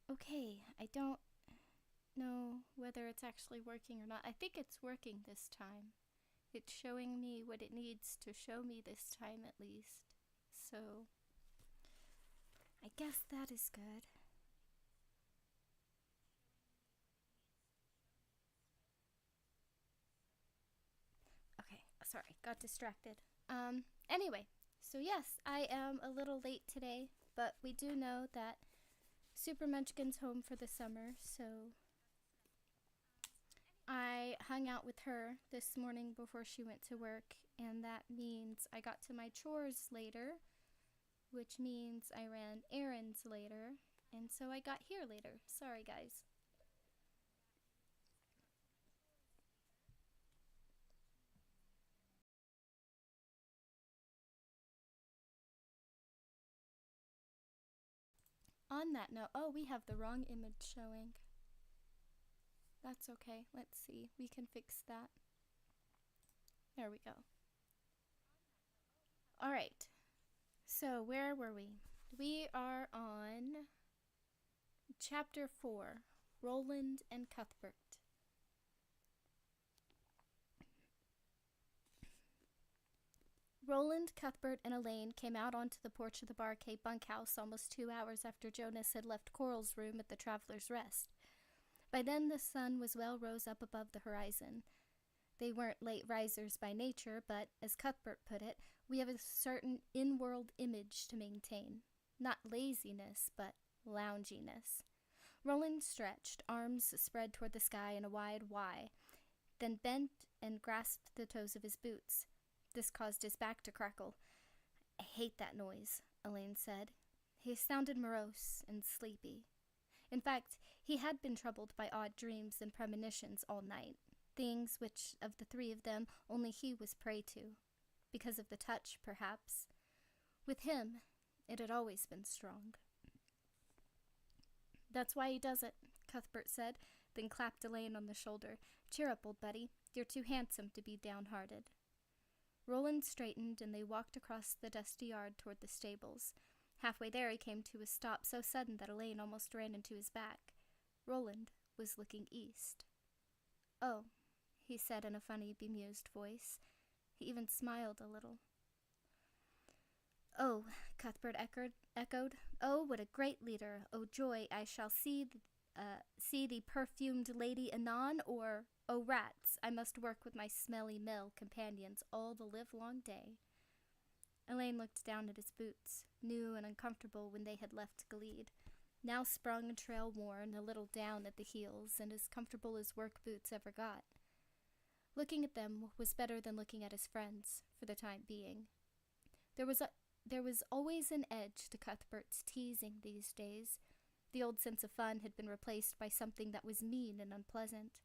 Okay, I don't know whether it's actually working or not. I think it's working this time. It's showing me what it needs to show me this time at least. So, I guess that is good. Okay, sorry, got distracted. Anyway, so yes, I am a little late today, but we do know that Super Munchkin's home for the summer, so I hung out with her this morning before she went to work, and that means I got to my chores later, which means I ran errands later, and so I got here later. Sorry, guys. On that note, oh, we have the wrong image showing. That's okay. Let's see. We can fix that. There we go. All right. So, where were we? We are on chapter 4, Roland and Cuthbert. Roland, Cuthbert, and Elaine came out onto the porch of the Barcade bunkhouse almost 2 hours after Jonas had left Coral's room at the Traveler's Rest. By then the sun was well rose up above the horizon. They weren't late risers by nature, but, as Cuthbert put it, we have a certain in-world image to maintain. Not laziness, but lounginess. Roland stretched, arms spread toward the sky in a wide Y, then bent and grasped the toes of his boots. This caused his back to crackle. "I hate that noise," Elaine said. He sounded morose and sleepy. In fact, he had been troubled by odd dreams and premonitions all night, things which, of the three of them, only he was prey to. Because of the touch, perhaps. With him, it had always been strong. "That's why he does it," Cuthbert said, then clapped Elaine on the shoulder. "Cheer up, old buddy. You're too handsome to be downhearted." Roland straightened, and they walked across the dusty yard toward the stables. Halfway there he came to a stop so sudden that Elaine almost ran into his back. Roland was looking east. "Oh," he said in a funny, bemused voice. He even smiled a little. "Oh," Cuthbert echoed. "Oh, what a great leader! Oh, joy, I shall see the perfumed lady anon, or, oh, rats, I must work with my smelly male companions all the livelong day." Elaine looked down at his boots, new and uncomfortable when they had left Gilead, now sprung and trail-worn, a little down at the heels, and as comfortable as work boots ever got. Looking at them was better than looking at his friends, for the time being. There was always an edge to Cuthbert's teasing these days. The old sense of fun had been replaced by something that was mean and unpleasant.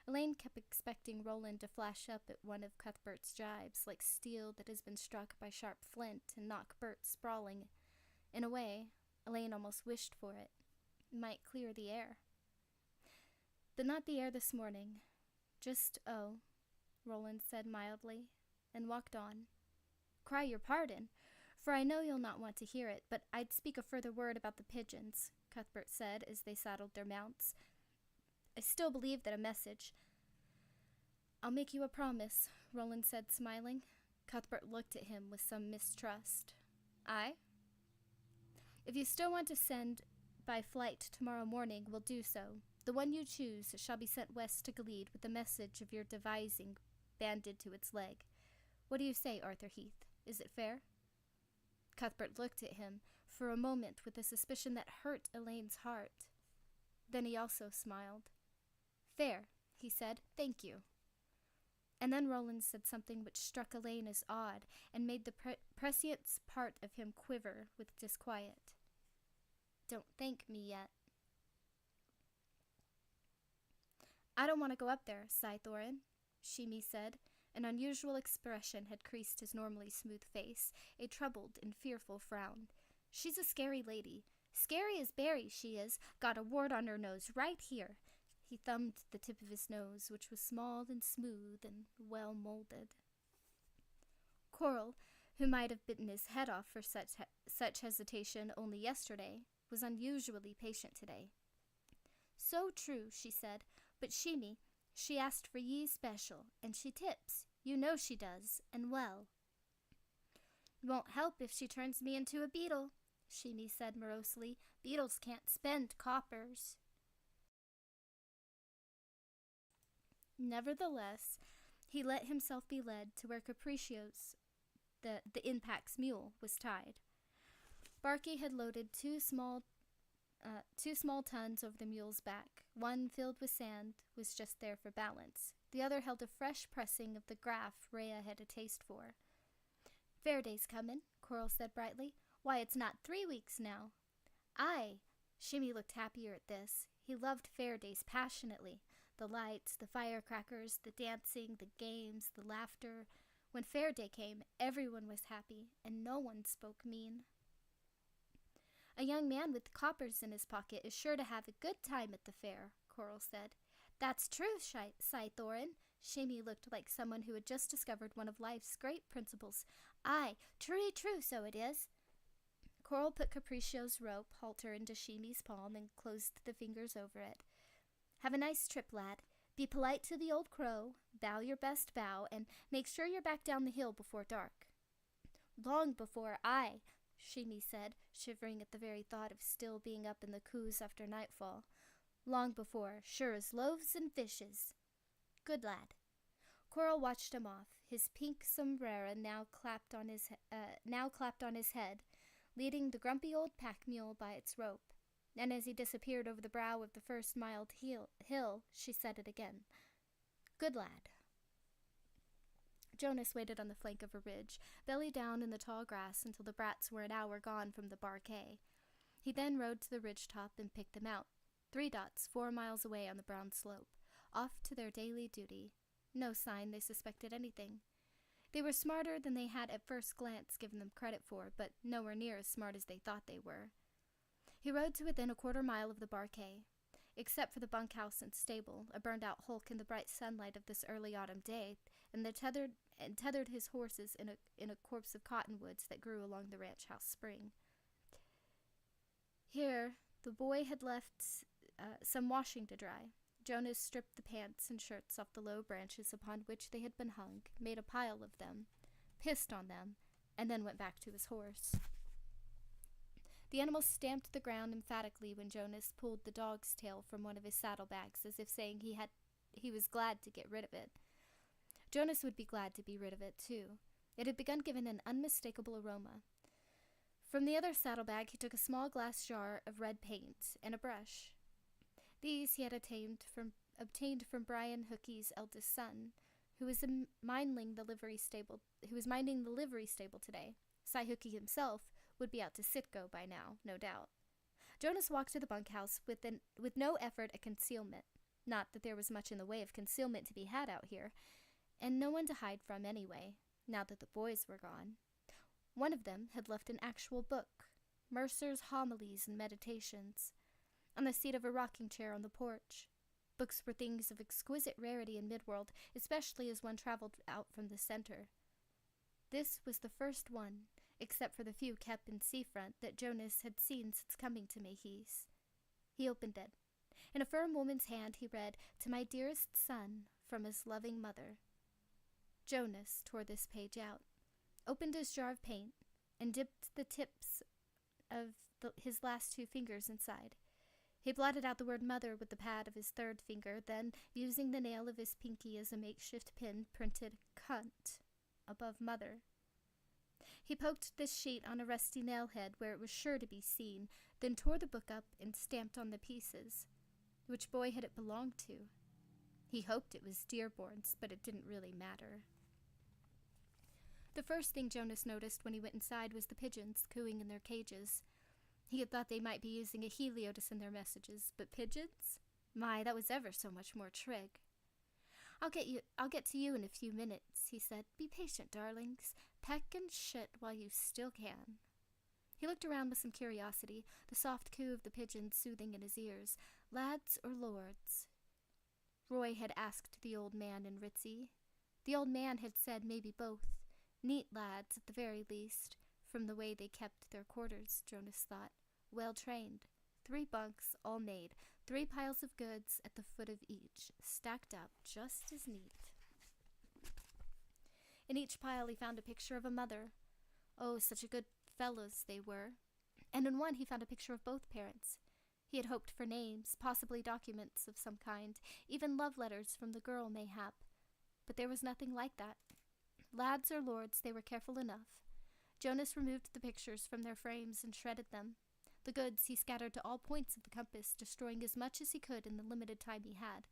Elaine kept expecting Roland to flash up at one of Cuthbert's jibes, like steel that has been struck by sharp flint, and knock Bert sprawling. In a way, Elaine almost wished for it. It might clear the air. But not the air this morning. Just, oh, Roland said mildly, and walked on. "Cry your pardon, for I know you'll not want to hear it, but I'd speak a further word about the pigeons," Cuthbert said as they saddled their mounts. "I still believe that a message—" "I'll make you a promise," Roland said, smiling. Cuthbert looked at him with some mistrust. "Aye?" "If you still want to send by flight tomorrow morning, we'll do so. The one you choose shall be sent west to Gilead with the message of your devising banded to its leg. What do you say, Arthur Heath? Is it fair?" Cuthbert looked at him for a moment with a suspicion that hurt Elaine's heart. Then he also smiled. "Fair," he said. "Thank you." And then Roland said something which struck Elaine as odd and made the prescient part of him quiver with disquiet. "Don't thank me yet." "I don't want to go up there, Scythorin," Shimi said. An unusual expression had creased his normally smooth face, a troubled and fearful frown. "She's a scary lady. Scary as Barry, she is. Got a wart on her nose right here." He thumbed the tip of his nose, which was small and smooth and well molded. Coral, who might have bitten his head off for such hesitation only yesterday, was unusually patient today. So true, she said. But Shimi, she asked for ye special, and she tips. You know she does, and well. Won't help if she turns me into a beetle, Shimi said morosely. Beetles can't spend coppers. Nevertheless, he let himself be led to where Capricio's, the Impact's mule, was tied. Barky had loaded two small tons over the mule's back. One, filled with sand, was just there for balance. The other held a fresh pressing of the graff Rhea had a taste for. Fair day's comin', Coral said brightly. Why, it's not 3 weeks now. Aye. Shimmy looked happier at this. He loved fair days passionately. The lights, the firecrackers, the dancing, the games, the laughter. When fair day came, everyone was happy, and no one spoke mean. A young man with coppers in his pocket is sure to have a good time at the fair, Coral said. That's true, Scythorin. Shimmy looked like someone who had just discovered one of life's great principles. Aye, true, so it is. Coral put Capricio's rope halter into Shimmy's palm and closed the fingers over it. Have a nice trip, lad. Be polite to the old crow, bow your best bow, and make sure you're back down the hill before dark. Long before I, Shimmy said, shivering at the very thought of still being up in the coos after nightfall. Long before, sure as loaves and fishes. Good lad. Coral watched him off, his pink sombrero now clapped on his head, leading the grumpy old pack mule by its rope. And as he disappeared over the brow of the first mild hill, she said it again. Good lad. Jonas waited on the flank of a ridge, belly down in the tall grass until the brats were an hour gone from the Barquet. He then rode to the ridge top and picked them out. 3 dots 4 miles away on the brown slope, off to their daily duty. No sign they suspected anything. They were smarter than they had at first glance given them credit for, but nowhere near as smart as they thought they were. He rode to within a 1/4 mile of the Barquet. Except for the bunkhouse and stable, a burned-out hulk in the bright sunlight of this early autumn day, and tethered his horses in a copse of cottonwoods that grew along the ranch house spring. Here, the boy had left some washing to dry. Jonas stripped the pants and shirts off the low branches upon which they had been hung, made a pile of them, pissed on them, and then went back to his horse. The animal stamped the ground emphatically when Jonas pulled the dog's tail from one of his saddlebags, as if saying he was glad to get rid of it. Jonas would be glad to be rid of it, too. It had begun giving an unmistakable aroma. From the other saddlebag he took a small glass jar of red paint and a brush. These he had obtained from Brian Hookie's eldest son, who was minding the livery stable today. Cy Hookie himself would be out to Sitco by now, no doubt. Jonas walked to the bunkhouse with no effort at concealment. Not that there was much in the way of concealment to be had out here, and no one to hide from anyway, now that the boys were gone. One of them had left an actual book, Mercer's Homilies and Meditations, on the seat of a rocking chair on the porch. Books were things of exquisite rarity in Midworld, especially as one traveled out from the center. This was the first one, except for the few kept in seafront, that Jonas had seen since coming to Mayhees. He opened it. In a firm woman's hand he read, "To my dearest son, from his loving mother." Jonas tore this page out, opened his jar of paint, and dipped the tips of his last 2 fingers inside. He blotted out the word mother with the pad of his 3rd finger, then, using the nail of his pinky as a makeshift pin, printed cunt above mother. He poked this sheet on a rusty nail-head where it was sure to be seen, then tore the book up and stamped on the pieces. Which boy had it belonged to? He hoped it was Dearborn's, but it didn't really matter. The first thing Jonas noticed when he went inside was the pigeons cooing in their cages. He had thought they might be using a helio to send their messages, but pigeons? My, that was ever so much more trig. I'll get to you in a few minutes, he said. Be patient, darlings. Peck and shit while you still can. He looked around with some curiosity, the soft coo of the pigeons soothing in his ears. Lads or lords? Roy had asked the old man in Ritzy. The old man had said maybe both. Neat lads, at the very least, from the way they kept their quarters, Jonas thought. Well trained. 3 bunks all made, 3 piles of goods at the foot of each, stacked up just as neat. In each pile he found a picture of a mother. Oh, such a good fellows they were. And in one he found a picture of both parents. He had hoped for names, possibly documents of some kind, even love letters from the girl mayhap. But there was nothing like that. Lads or lords, they were careful enough. Jonas removed the pictures from their frames and shredded them. The goods he scattered to all points of the compass, destroying as much as he could in the limited time he had.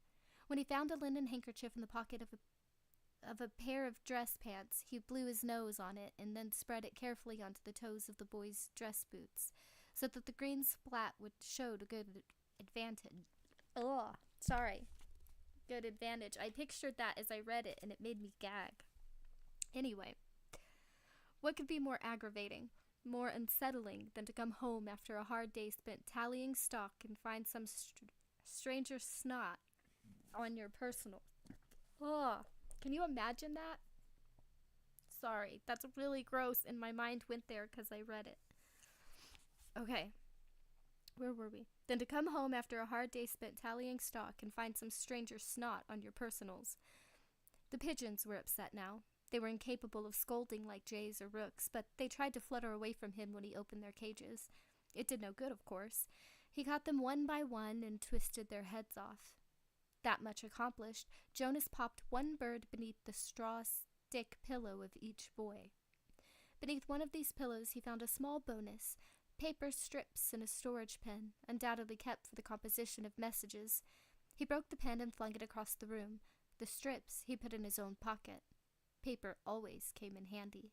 When he found a linen handkerchief in the pocket of a pair of dress pants, he blew his nose on it and then spread it carefully onto the toes of the boy's dress boots, so that the green splat would show to good advantage. Good advantage. I pictured that as I read it, and it made me gag. Anyway, what could be more aggravating, more unsettling than to come home after a hard day spent tallying stock and find some stranger snot on your personal... Can you imagine that? Sorry, that's really gross, and my mind went there because I read it. Okay, where were we? Then to come home after a hard day spent tallying stock and find some stranger snot on your personals. The pigeons were upset now. They were incapable of scolding like jays or rooks, but they tried to flutter away from him when he opened their cages. It did no good, of course. He caught them one by one and twisted their heads off. That much accomplished, Jonas popped one bird beneath the straw stick pillow of each boy. Beneath one of these pillows he found a small bonus, paper strips and a storage pen, undoubtedly kept for the composition of messages. He broke the pen and flung it across the room. The strips he put in his own pocket. Paper always came in handy.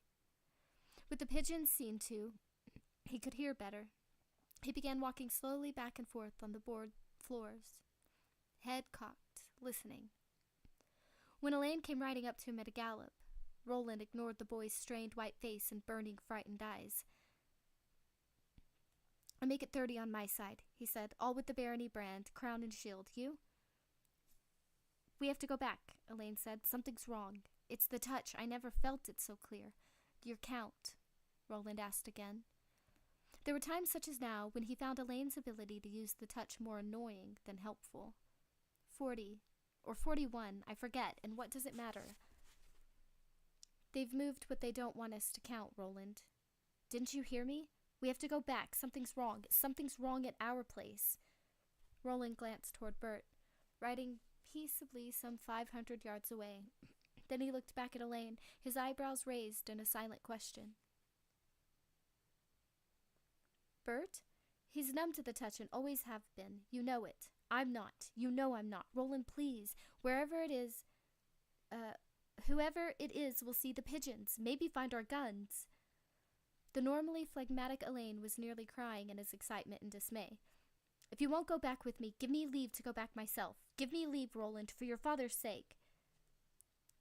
With the pigeons seen to, he could hear better. He began walking slowly back and forth on the board floors, head cocked, listening. When Elaine came riding up to him at a gallop, Roland ignored the boy's strained white face and burning, frightened eyes. "I make it 30 on my side," he said, "all with the barony brand, crown and shield. You?" "We have to go back," Elaine said. "Something's wrong. It's the touch. I never felt it so clear." "Your count?" Roland asked again. There were times such as now when he found Elaine's ability to use the touch more annoying than helpful. 40, or 41, I forget, and what does it matter? "They've moved what they don't want us to count, Roland. Didn't you hear me? We have to go back. Something's wrong. Something's wrong at our place." Roland glanced toward Bert, riding peaceably some 500 yards away. Then he looked back at Elaine, his eyebrows raised in a silent question. "Bert? He's numb to the touch and always have been. You know it. I'm not. You know I'm not. Roland, please. Wherever it is, whoever it is will see the pigeons, maybe find our guns." The normally phlegmatic Elaine was nearly crying in his excitement and dismay. "If you won't go back with me, give me leave to go back myself. Give me leave, Roland, for your father's sake."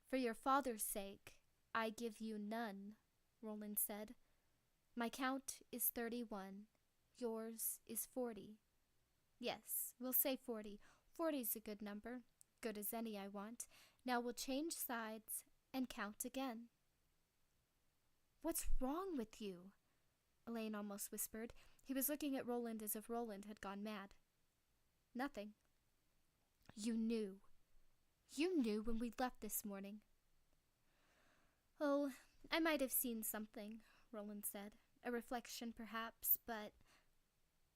"For your father's sake, I give you none," Roland said. "My count is 31. Yours is 40. Yes, we'll say 40. 40's a good number. Good as any I want. Now we'll change sides and count again." "What's wrong with you?" Elaine almost whispered. He was looking at Roland as if Roland had gone mad. "Nothing." "You knew. You knew when we left this morning." "Oh, I might have seen something," Roland said. "A reflection, perhaps, but...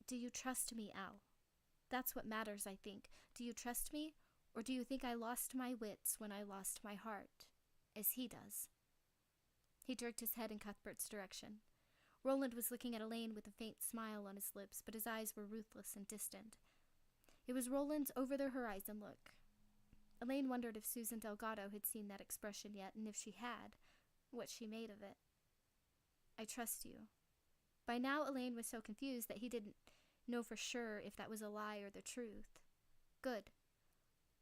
Do you trust me, Al? That's what matters, I think. Do you trust me, or do you think I lost my wits when I lost my heart, as he does?" He jerked his head in Cuthbert's direction. Roland was looking at Elaine with a faint smile on his lips, but his eyes were ruthless and distant. It was Roland's over-the-horizon look. Elaine wondered if Susan Delgado had seen that expression yet, and if she had, what she made of it. "I trust you." By now Elaine was so confused that he didn't know for sure if that was a lie or the truth. "Good.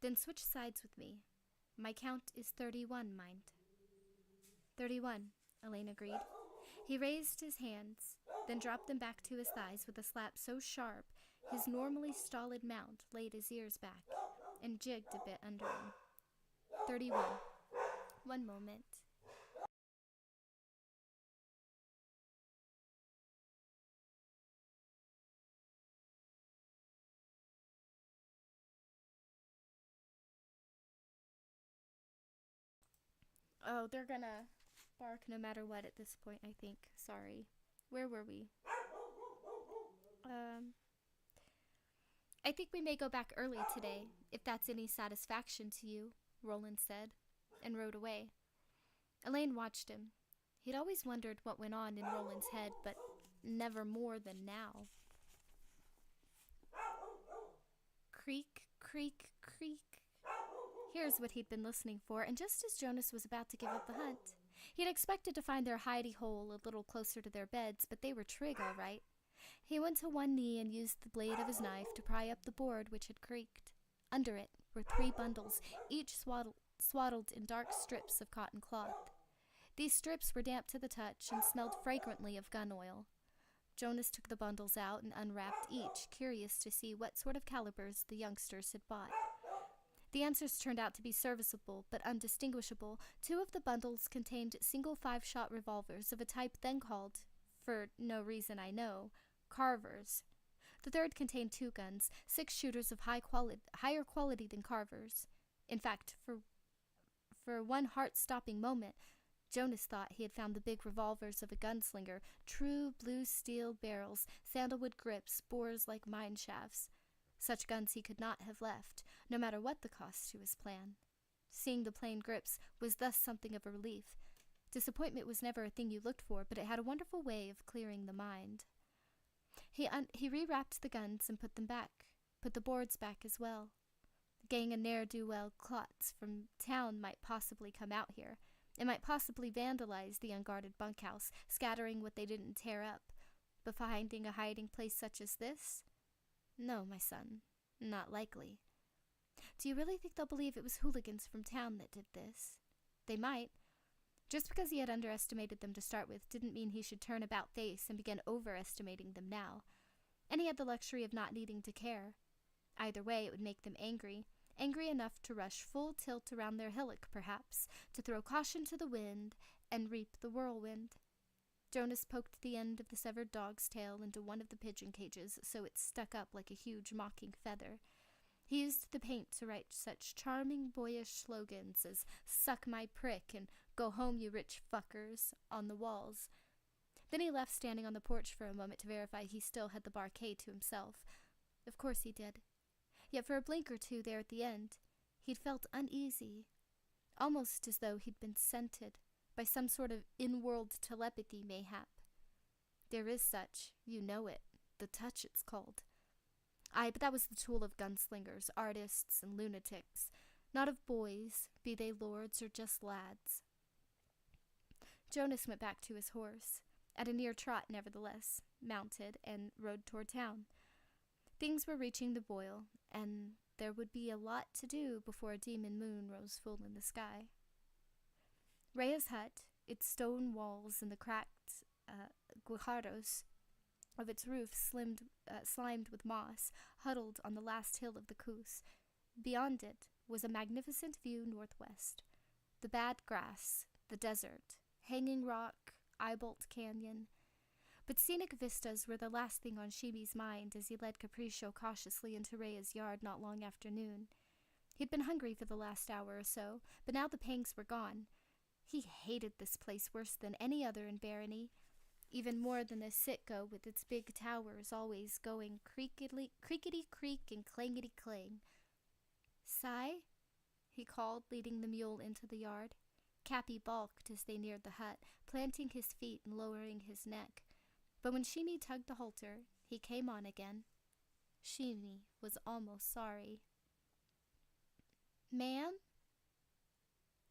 Then switch sides with me. My count is 31, mind." 31, Elaine agreed. He raised his hands, then dropped them back to his thighs with a slap so sharp his normally stolid mount laid his ears back and jigged a bit under him. 31. One moment. Oh, they're gonna bark no matter what at this point, I think. Sorry. Where were we? I think we may go back early today, if that's any satisfaction to you, Roland said, and rode away. Elaine watched him. He'd always wondered what went on in Roland's head, but never more than now. Creak, creak, creak. Here's what he'd been listening for, and just as Jonas was about to give up the hunt, he'd expected to find their hidey hole a little closer to their beds, but they were trig, all right. He went to one knee and used the blade of his knife to pry up the board which had creaked. Under it were 3 bundles, each swaddled in dark strips of cotton cloth. These strips were damp to the touch and smelled fragrantly of gun oil. Jonas took the bundles out and unwrapped each, curious to see what sort of calibers the youngsters had bought. The answers turned out to be serviceable but undistinguishable. 2 of the bundles contained single 5-shot revolvers of a type then called, for no reason I know, Carvers. The third contained 2 guns, 6 shooters of higher quality than Carvers. In fact, for one heart-stopping moment, Jonas thought he had found the big revolvers of a gunslinger, true blue steel barrels, sandalwood grips, bores like mine shafts. Such guns he could not have left, no matter what the cost to his plan. Seeing the plain grips was thus something of a relief. Disappointment was never a thing you looked for, but it had a wonderful way of clearing the mind. He rewrapped the guns and put them back, put the boards back as well. A gang of ne'er-do-well clots from town might possibly come out here. It might possibly vandalize the unguarded bunkhouse, scattering what they didn't tear up. But finding a hiding place such as this? No, my son, not likely. Do you really think they'll believe it was hooligans from town that did this? They might. Just because he had underestimated them to start with didn't mean he should turn about face and begin overestimating them now. And he had the luxury of not needing to care. Either way, it would make them angry enough to rush full tilt around their hillock, perhaps, to throw caution to the wind and reap the whirlwind. Jonas poked the end of the severed dog's tail into one of the pigeon cages so it stuck up like a huge mocking feather. He used the paint to write such charming boyish slogans as "Suck my prick" and "Go home, you rich fuckers" on the walls. Then he left standing on the porch for a moment to verify he still had the barquet to himself. Of course he did. Yet for a blink or two there at the end, he'd felt uneasy, almost as though he'd been scented by some sort of in-world telepathy mayhap. There is such, you know it, the touch it's called. Aye, but that was the tool of gunslingers, artists, and lunatics, not of boys, be they lords or just lads. Jonas went back to his horse, at a near trot nevertheless, mounted, and rode toward town. Things were reaching the boil, and there would be a lot to do before a demon moon rose full in the sky. Rhea's hut, its stone walls and the cracked guijarros of its roof slimed with moss, huddled on the last hill of the Coos. Beyond it was a magnificent view northwest. The bad grass, the desert, Hanging Rock, Eyebolt Canyon. But scenic vistas were the last thing on Shimi's mind as he led Capriccio cautiously into Rhea's yard not long after noon. He'd been hungry for the last hour or so, but now the pangs were gone. He hated this place worse than any other in Barony, even more than the Sitco with its big towers always going creakety-creak and clangety-clang. "Sai?" he called, leading the mule into the yard. Cappy balked as they neared the hut, planting his feet and lowering his neck. But when Shimi tugged the halter, he came on again. Shimi was almost sorry. "Ma'am?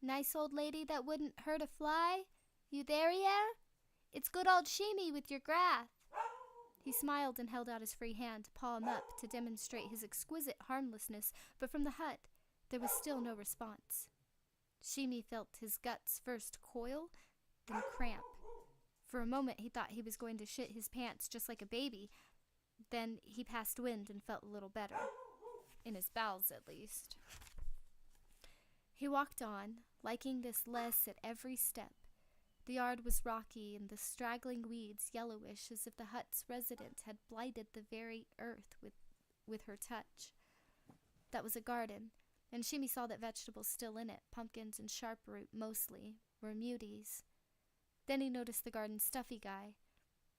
Nice old lady that wouldn't hurt a fly? You there yet? It's good old Shimi with your grath." He smiled and held out his free hand, palm up, to demonstrate his exquisite harmlessness, but from the hut there was still no response. Shimi felt his guts first coil, then cramp. For a moment he thought he was going to shit his pants just like a baby. Then he passed wind and felt a little better. In his bowels, at least. He walked on, liking this less at every step. The yard was rocky and the straggling weeds yellowish, as if the hut's resident had blighted the very earth with her touch. That was a garden, and Shimi saw that vegetables still in it, pumpkins and sharp-root mostly, were muties. Then he noticed the garden stuffy guy.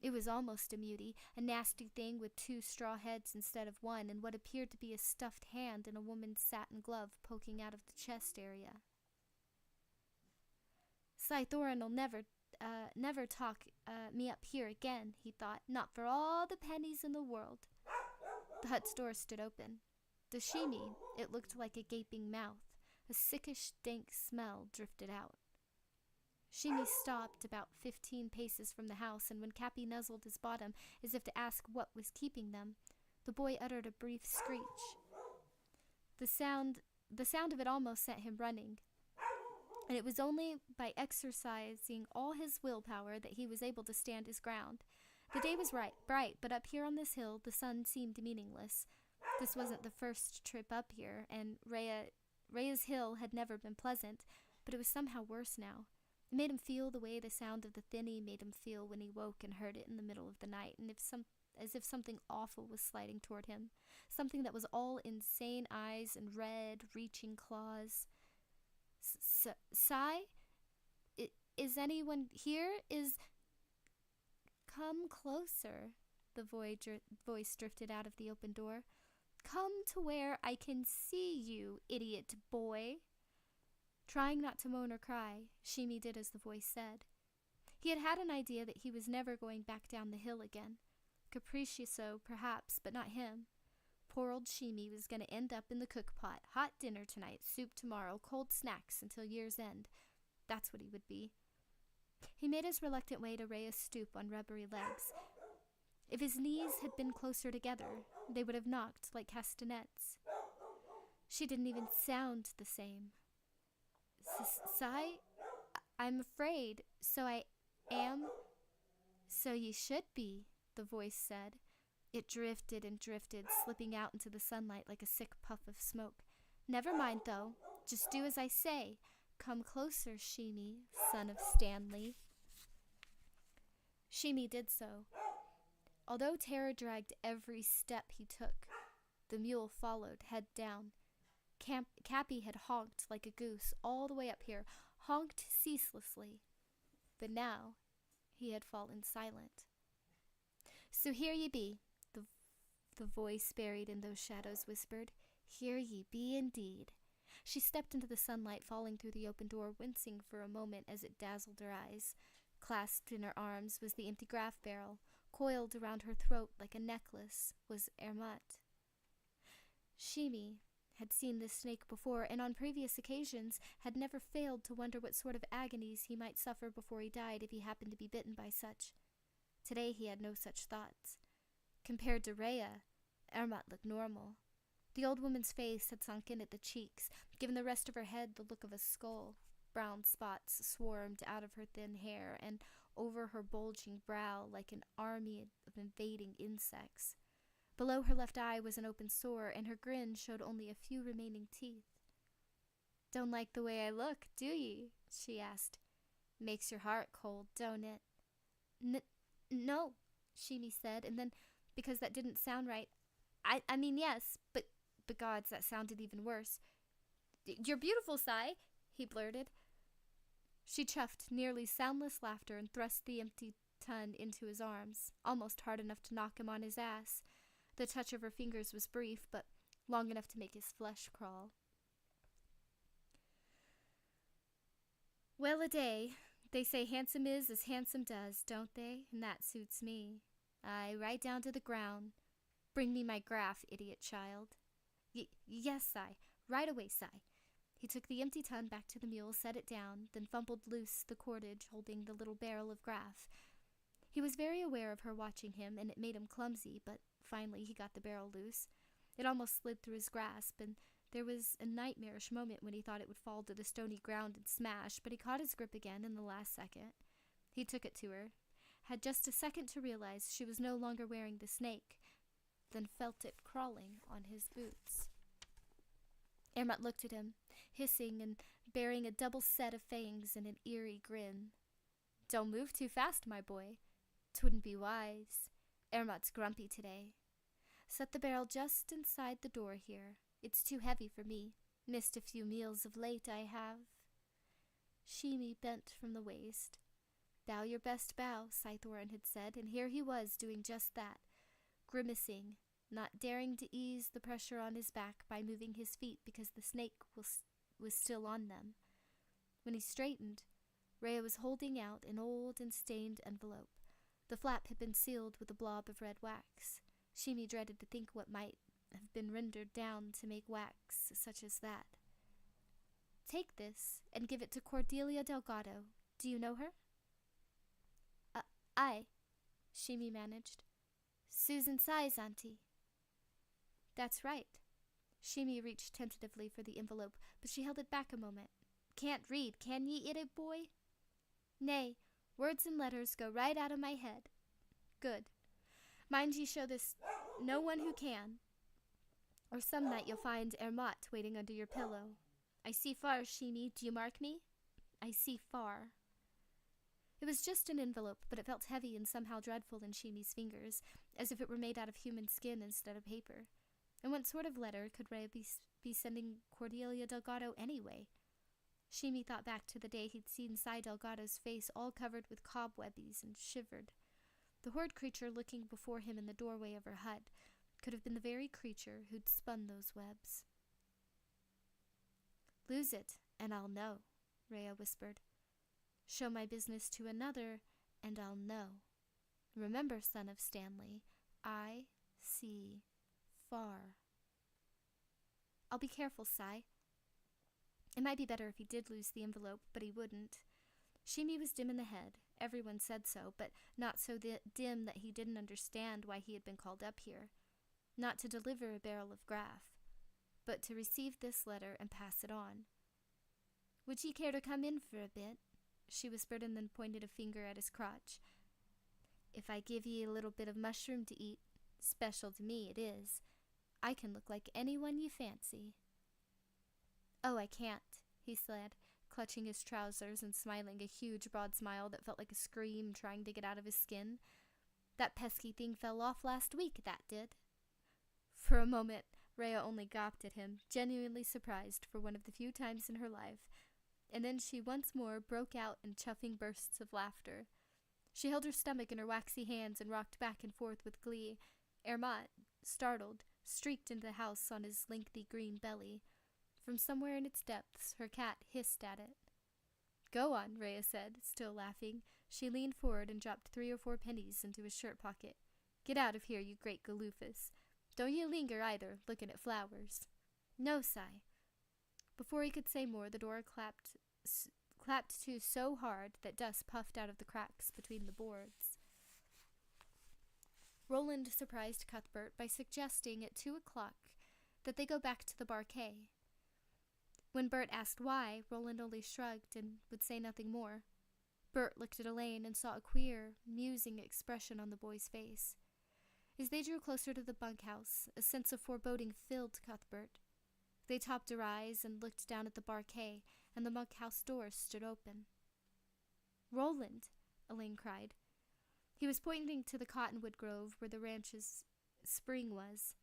It was almost a mutie, a nasty thing with 2 straw heads instead of 1, and what appeared to be a stuffed hand in a woman's satin glove poking out of the chest area. Cy Thorin'll never talk me up here again, he thought, not for all the pennies in the world. The hut's door stood open. To Shimi, it looked like a gaping mouth. A sickish, dank smell drifted out. Shimi stopped about 15 paces from the house, and when Cappy nuzzled his bottom as if to ask what was keeping them, the boy uttered a brief screech. The sound of it almost sent him running, and it was only by exercising all his willpower that he was able to stand his ground. The day was bright, but up here on this hill, the sun seemed meaningless. This wasn't the first trip up here, and Raya's hill had never been pleasant, but it was somehow worse now. It made him feel the way the sound of the thinny made him feel when he woke and heard it in the middle of the night, and as if something awful was sliding toward him, something that was all insane eyes and red, reaching claws. Cy? Is anyone here? Come closer, the voice drifted out of the open door. Come to where I can see you, idiot boy. Trying not to moan or cry, Shimi did as the voice said. He had had an idea that he was never going back down the hill again. Capricioso, perhaps, but not him. Poor old Shimi was going to end up in the cook-pot. Hot dinner tonight, soup tomorrow, cold snacks until year's end. That's what he would be. He made his reluctant way to Raya's stoop on rubbery legs. If his knees had been closer together, they would have knocked like castanets. She didn't even sound the same. Cy? I'm afraid. So I am? So you should be, the voice said. It drifted and drifted, slipping out into the sunlight like a sick puff of smoke. Never mind, though. Just do as I say. Come closer, Shimi, son of Stanley. Shimi did so. Although terror dragged every step he took, the mule followed, head down. Cappy had honked like a goose all the way up here, honked ceaselessly. But now he had fallen silent. So here ye be, the voice buried in those shadows whispered. Here ye be indeed. She stepped into the sunlight, falling through the open door, wincing for a moment as it dazzled her eyes. Clasped in her arms was the empty graff barrel. Coiled around her throat like a necklace was Ermat. Shimi had seen this snake before, and on previous occasions had never failed to wonder what sort of agonies he might suffer before he died if he happened to be bitten by such. Today he had no such thoughts. Compared to Raya, Ermat looked normal. The old woman's face had sunk in at the cheeks, given the rest of her head the look of a skull. Brown spots swarmed out of her thin hair and over her bulging brow like an army of invading insects. Below her left eye was an open sore, and her grin showed only a few remaining teeth. Don't like the way I look, do ye? She asked. Makes your heart cold, don't it? No, Shimi said, and then, because that didn't sound right, I mean, yes, but gods, that sounded even worse. You're beautiful, Cy, he blurted. She chuffed nearly soundless laughter and thrust the empty ton into his arms, almost hard enough to knock him on his ass. The touch of her fingers was brief, but long enough to make his flesh crawl. Well a day. They say handsome is as handsome does, don't they? And that suits me. Aye, right down to the ground. Bring me my graff, idiot child. Yes, Cy. Right away, Cy. He took the empty tun back to the mule, set it down, then fumbled loose the cordage holding the little barrel of graff. He was very aware of her watching him, and it made him clumsy, but finally he got the barrel loose. It almost slid through his grasp, and there was a nightmarish moment when he thought it would fall to the stony ground and smash, but he caught his grip again in the last second. He took it to her, had just a second to realize she was no longer wearing the snake, then felt it crawling on his boots. Ermat looked at him, hissing and bearing a double set of fangs and an eerie grin. Don't move too fast, my boy. 'Twouldn't be wise. Ermat's grumpy today. Set the barrel just inside the door here. It's too heavy for me. Missed a few meals of late, I have. Shimi bent from the waist. Bow your best bow, Scythoran had said, and here he was doing just that, grimacing, not daring to ease the pressure on his back by moving his feet because the snake was still on them. When he straightened, Rhea was holding out an old and stained envelope. The flap had been sealed with a blob of red wax. Shimi dreaded to think what might have been rendered down to make wax such as that. Take this and give it to Cordelia Delgado. Do you know her? Aye, Shimi managed. Susan Sigh's auntie. That's right. Shimi reached tentatively for the envelope, but she held it back a moment. Can't read, can ye, idiot boy? Nay, words and letters go right out of my head. Good. Mind ye show this no one who can, or some night you'll find Ermot waiting under your pillow. I see far, Shimi, do you mark me? I see far. It was just an envelope, but it felt heavy and somehow dreadful in Shimi's fingers, as if it were made out of human skin instead of paper. And what sort of letter could Rhea be sending Cordelia Delgado anyway? Shimi thought back to the day he'd seen Cy Delgado's face all covered with cobwebbies and shivered. The horrid creature looking before him in the doorway of her hut could have been the very creature who'd spun those webs. Lose it, and I'll know, Rhea whispered. Show my business to another, and I'll know. Remember, son of Stanley, I see far. I'll be careful, Cy. It might be better if he did lose the envelope, but he wouldn't. Shimi was dim in the head. Everyone said so, but not so dim that he didn't understand why he had been called up here. Not to deliver a barrel of graff, but to receive this letter and pass it on. Would ye care to come in for a bit? She whispered and then pointed a finger at his crotch. If I give ye a little bit of mushroom to eat, special to me it is, I can look like anyone you fancy. Oh, I can't, he said, clutching his trousers and smiling a huge broad smile that felt like a scream trying to get out of his skin. That pesky thing fell off last week, that did. For a moment, Rhea only gawped at him, genuinely surprised for one of the few times in her life, and then she once more broke out in chuffing bursts of laughter. She held her stomach in her waxy hands and rocked back and forth with glee. Ermot, startled, streaked into the house on his lengthy green belly. From somewhere in its depths, her cat hissed at it. Go on, Rhea said, still laughing. She leaned forward and dropped 3 or 4 pennies into his shirt pocket. Get out of here, you great galoofus. Don't you linger either, looking at flowers. No, Cy. Before he could say more, the door clapped to so hard that dust puffed out of the cracks between the boards. Roland surprised Cuthbert by suggesting at 2 o'clock that they go back to the Barquet. When Bert asked why, Roland only shrugged and would say nothing more. Bert looked at Elaine and saw a queer, musing expression on the boy's face. As they drew closer to the bunkhouse, a sense of foreboding filled Cuthbert. They topped a rise and looked down at the Barquet, and the bunkhouse door stood open. Roland, Elaine cried. He was pointing to the cottonwood grove where the ranch's spring was.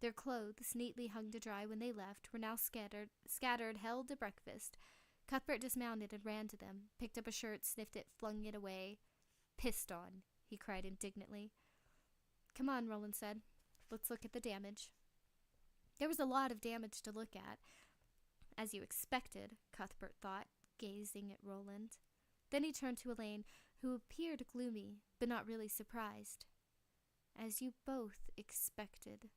Their clothes, neatly hung to dry when they left, were now scattered held to breakfast. Cuthbert dismounted and ran to them, picked up a shirt, sniffed it, flung it away. Pissed on, he cried indignantly. Come on, Roland said. Let's look at the damage. There was a lot of damage to look at. As you expected, Cuthbert thought, gazing at Roland. Then he turned to Elaine, who appeared gloomy, but not really surprised. As you both expected.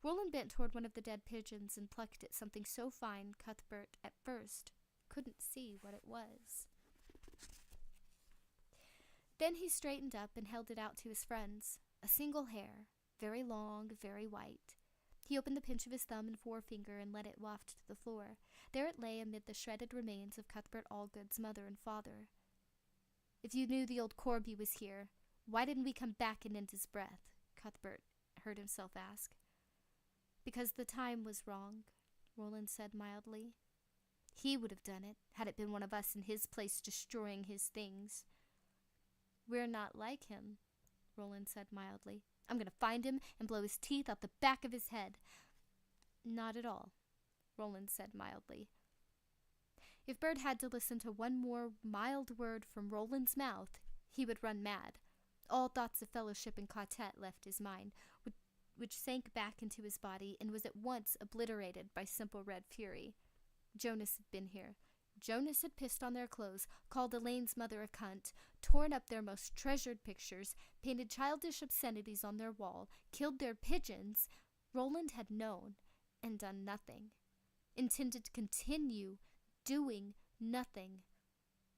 Roland bent toward one of the dead pigeons and plucked at something so fine Cuthbert, at first, couldn't see what it was. Then he straightened up and held it out to his friends. A single hair, very long, very white. He opened the pinch of his thumb and forefinger and let it waft to the floor. There it lay amid the shredded remains of Cuthbert Allgood's mother and father. If you knew the old Corby was here, why didn't we come back and end his breath? Cuthbert heard himself ask. Because the time was wrong, Roland said mildly. He would have done it, had it been one of us in his place destroying his things. We're not like him, Roland said mildly. I'm going to find him and blow his teeth out the back of his head. Not at all. Roland said mildly. If Bert had to listen to one more mild word from Roland's mouth, he would run mad. All thoughts of fellowship and quartet left his mind, which sank back into his body and was at once obliterated by simple red fury. Jonas had been here. Jonas had pissed on their clothes, called Elaine's mother a cunt, torn up their most treasured pictures, painted childish obscenities on their wall, killed their pigeons. Roland had known and done nothing. Intended to continue doing nothing.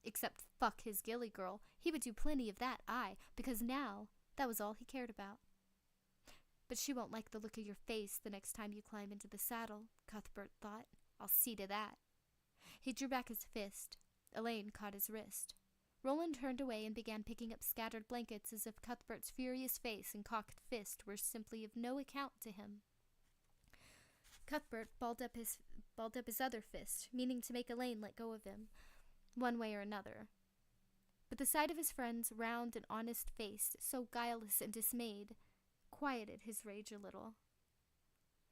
Except fuck his Gilly girl. He would do plenty of that, because now that was all he cared about. But she won't like the look of your face the next time you climb into the saddle, Cuthbert thought. I'll see to that. He drew back his fist. Elaine caught his wrist. Roland turned away and began picking up scattered blankets as if Cuthbert's furious face and cocked fist were simply of no account to him. Cuthbert balled up his other fist, meaning to make Elaine let go of him, one way or another. But the sight of his friend's round and honest face, so guileless and dismayed, quieted his rage a little.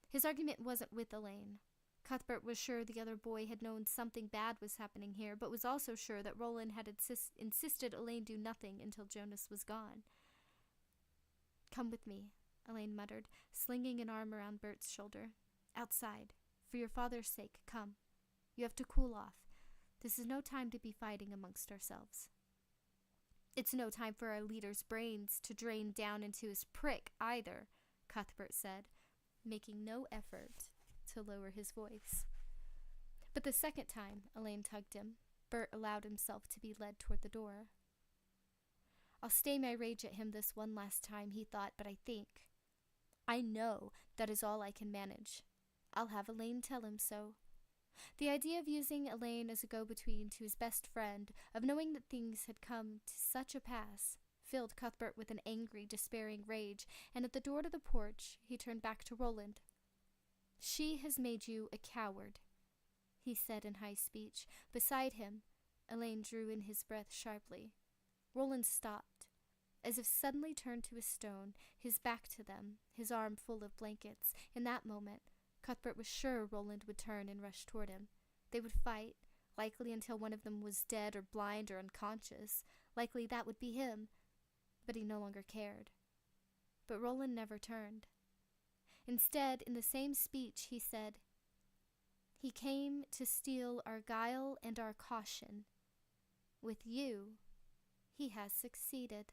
His argument wasn't with Elaine. Cuthbert was sure the other boy had known something bad was happening here, but was also sure that Roland had insisted Elaine do nothing until Jonas was gone. "Come with me," Elaine muttered, slinging an arm around Bert's shoulder. "Outside. For your father's sake, come. You have to cool off. This is no time to be fighting amongst ourselves." "It's no time for our leader's brains to drain down into his prick, either," Cuthbert said, making no effort to lower his voice. But the second time Elaine tugged him, Bert allowed himself to be led toward the door. "I'll stay my rage at him this one last time," he thought, "but I know that is all I can manage. I'll have Elaine tell him so." The idea of using Elaine as a go-between to his best friend, of knowing that things had come to such a pass, filled Cuthbert with an angry, despairing rage, and at the door to the porch he turned back to Roland. "She has made you a coward," he said in high speech. Beside him, Elaine drew in his breath sharply. Roland stopped, as if suddenly turned to a stone, his back to them, his arm full of blankets. In that moment, Cuthbert was sure Roland would turn and rush toward him. They would fight, likely until one of them was dead or blind or unconscious. Likely that would be him, but he no longer cared. But Roland never turned. Instead, in the same speech, he said, "He came to steal our guile and our caution. With you, he has succeeded."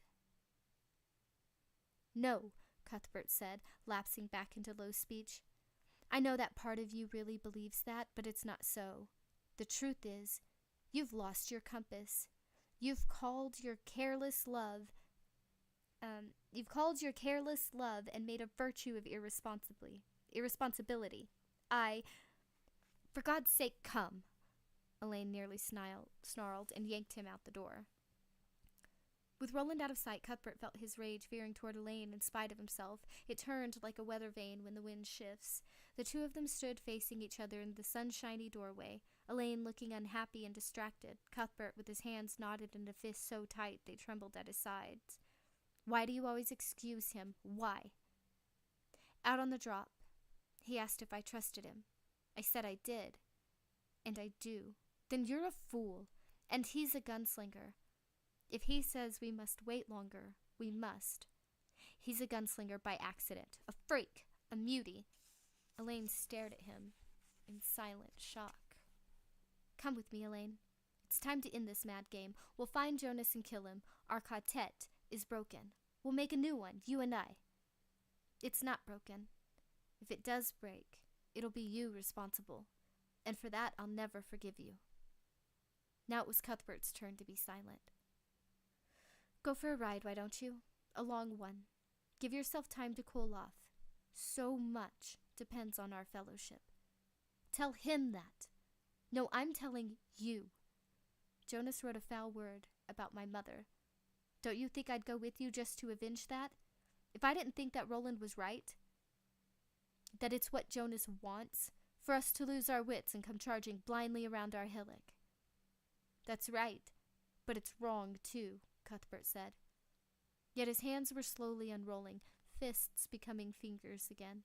"No," Cuthbert said, lapsing back into low speech. "I know that part of you really believes that, but it's not so. The truth is, you've lost your compass. You've called your careless love and made a virtue of irresponsibility. For God's sake, come." Elaine nearly snarled and yanked him out the door. With Roland out of sight, Cuthbert felt his rage veering toward Elaine in spite of himself. It turned like a weather vane when the wind shifts. The two of them stood facing each other in the sunshiny doorway, Elaine looking unhappy and distracted, Cuthbert with his hands knotted in a fist so tight they trembled at his sides. "Why do you always excuse him? Why?" Out on the drop, he asked if I trusted him. I said I did. And I do. "Then you're a fool. And he's a gunslinger. If he says we must wait longer, we must. He's a gunslinger by accident. A freak. A mutie." Elaine stared at him in silent shock. "Come with me, Elaine. It's time to end this mad game. We'll find Jonas and kill him. Our quartet is broken. We'll make a new one, you and I." "It's not broken. If it does break, it'll be you responsible. And for that, I'll never forgive you." Now it was Cuthbert's turn to be silent. "Go for a ride, why don't you? A long one. Give yourself time to cool off. So much depends on our fellowship." "Tell him that." "No, I'm telling you. Jonas wrote a foul word about my mother. Don't you think I'd go with you just to avenge that? If I didn't think that Roland was right, that it's what Jonas wants, for us to lose our wits and come charging blindly around our hillock." "That's right, but it's wrong, too," Cuthbert said. Yet his hands were slowly unrolling, fists becoming fingers again.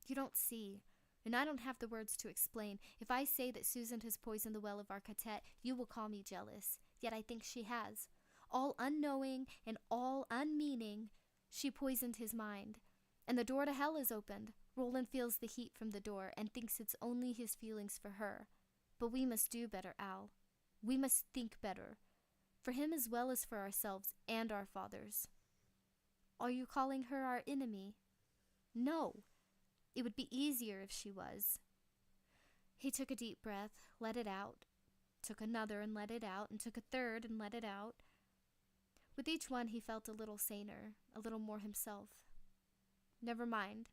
"You don't see. And I don't have the words to explain. If I say that Susan has poisoned the well of our Catet, you will call me jealous. Yet I think she has. All unknowing and all unmeaning, she poisoned his mind. And the door to hell is opened. Roland feels the heat from the door and thinks it's only his feelings for her. But we must do better, Al. We must think better. For him as well as for ourselves and our fathers. Are you calling her our enemy? No. It would be easier if she was. He took a deep breath, let it out, took another and let it out, and took a third and let it out. With each one he felt a little saner, a little more himself. Never mind.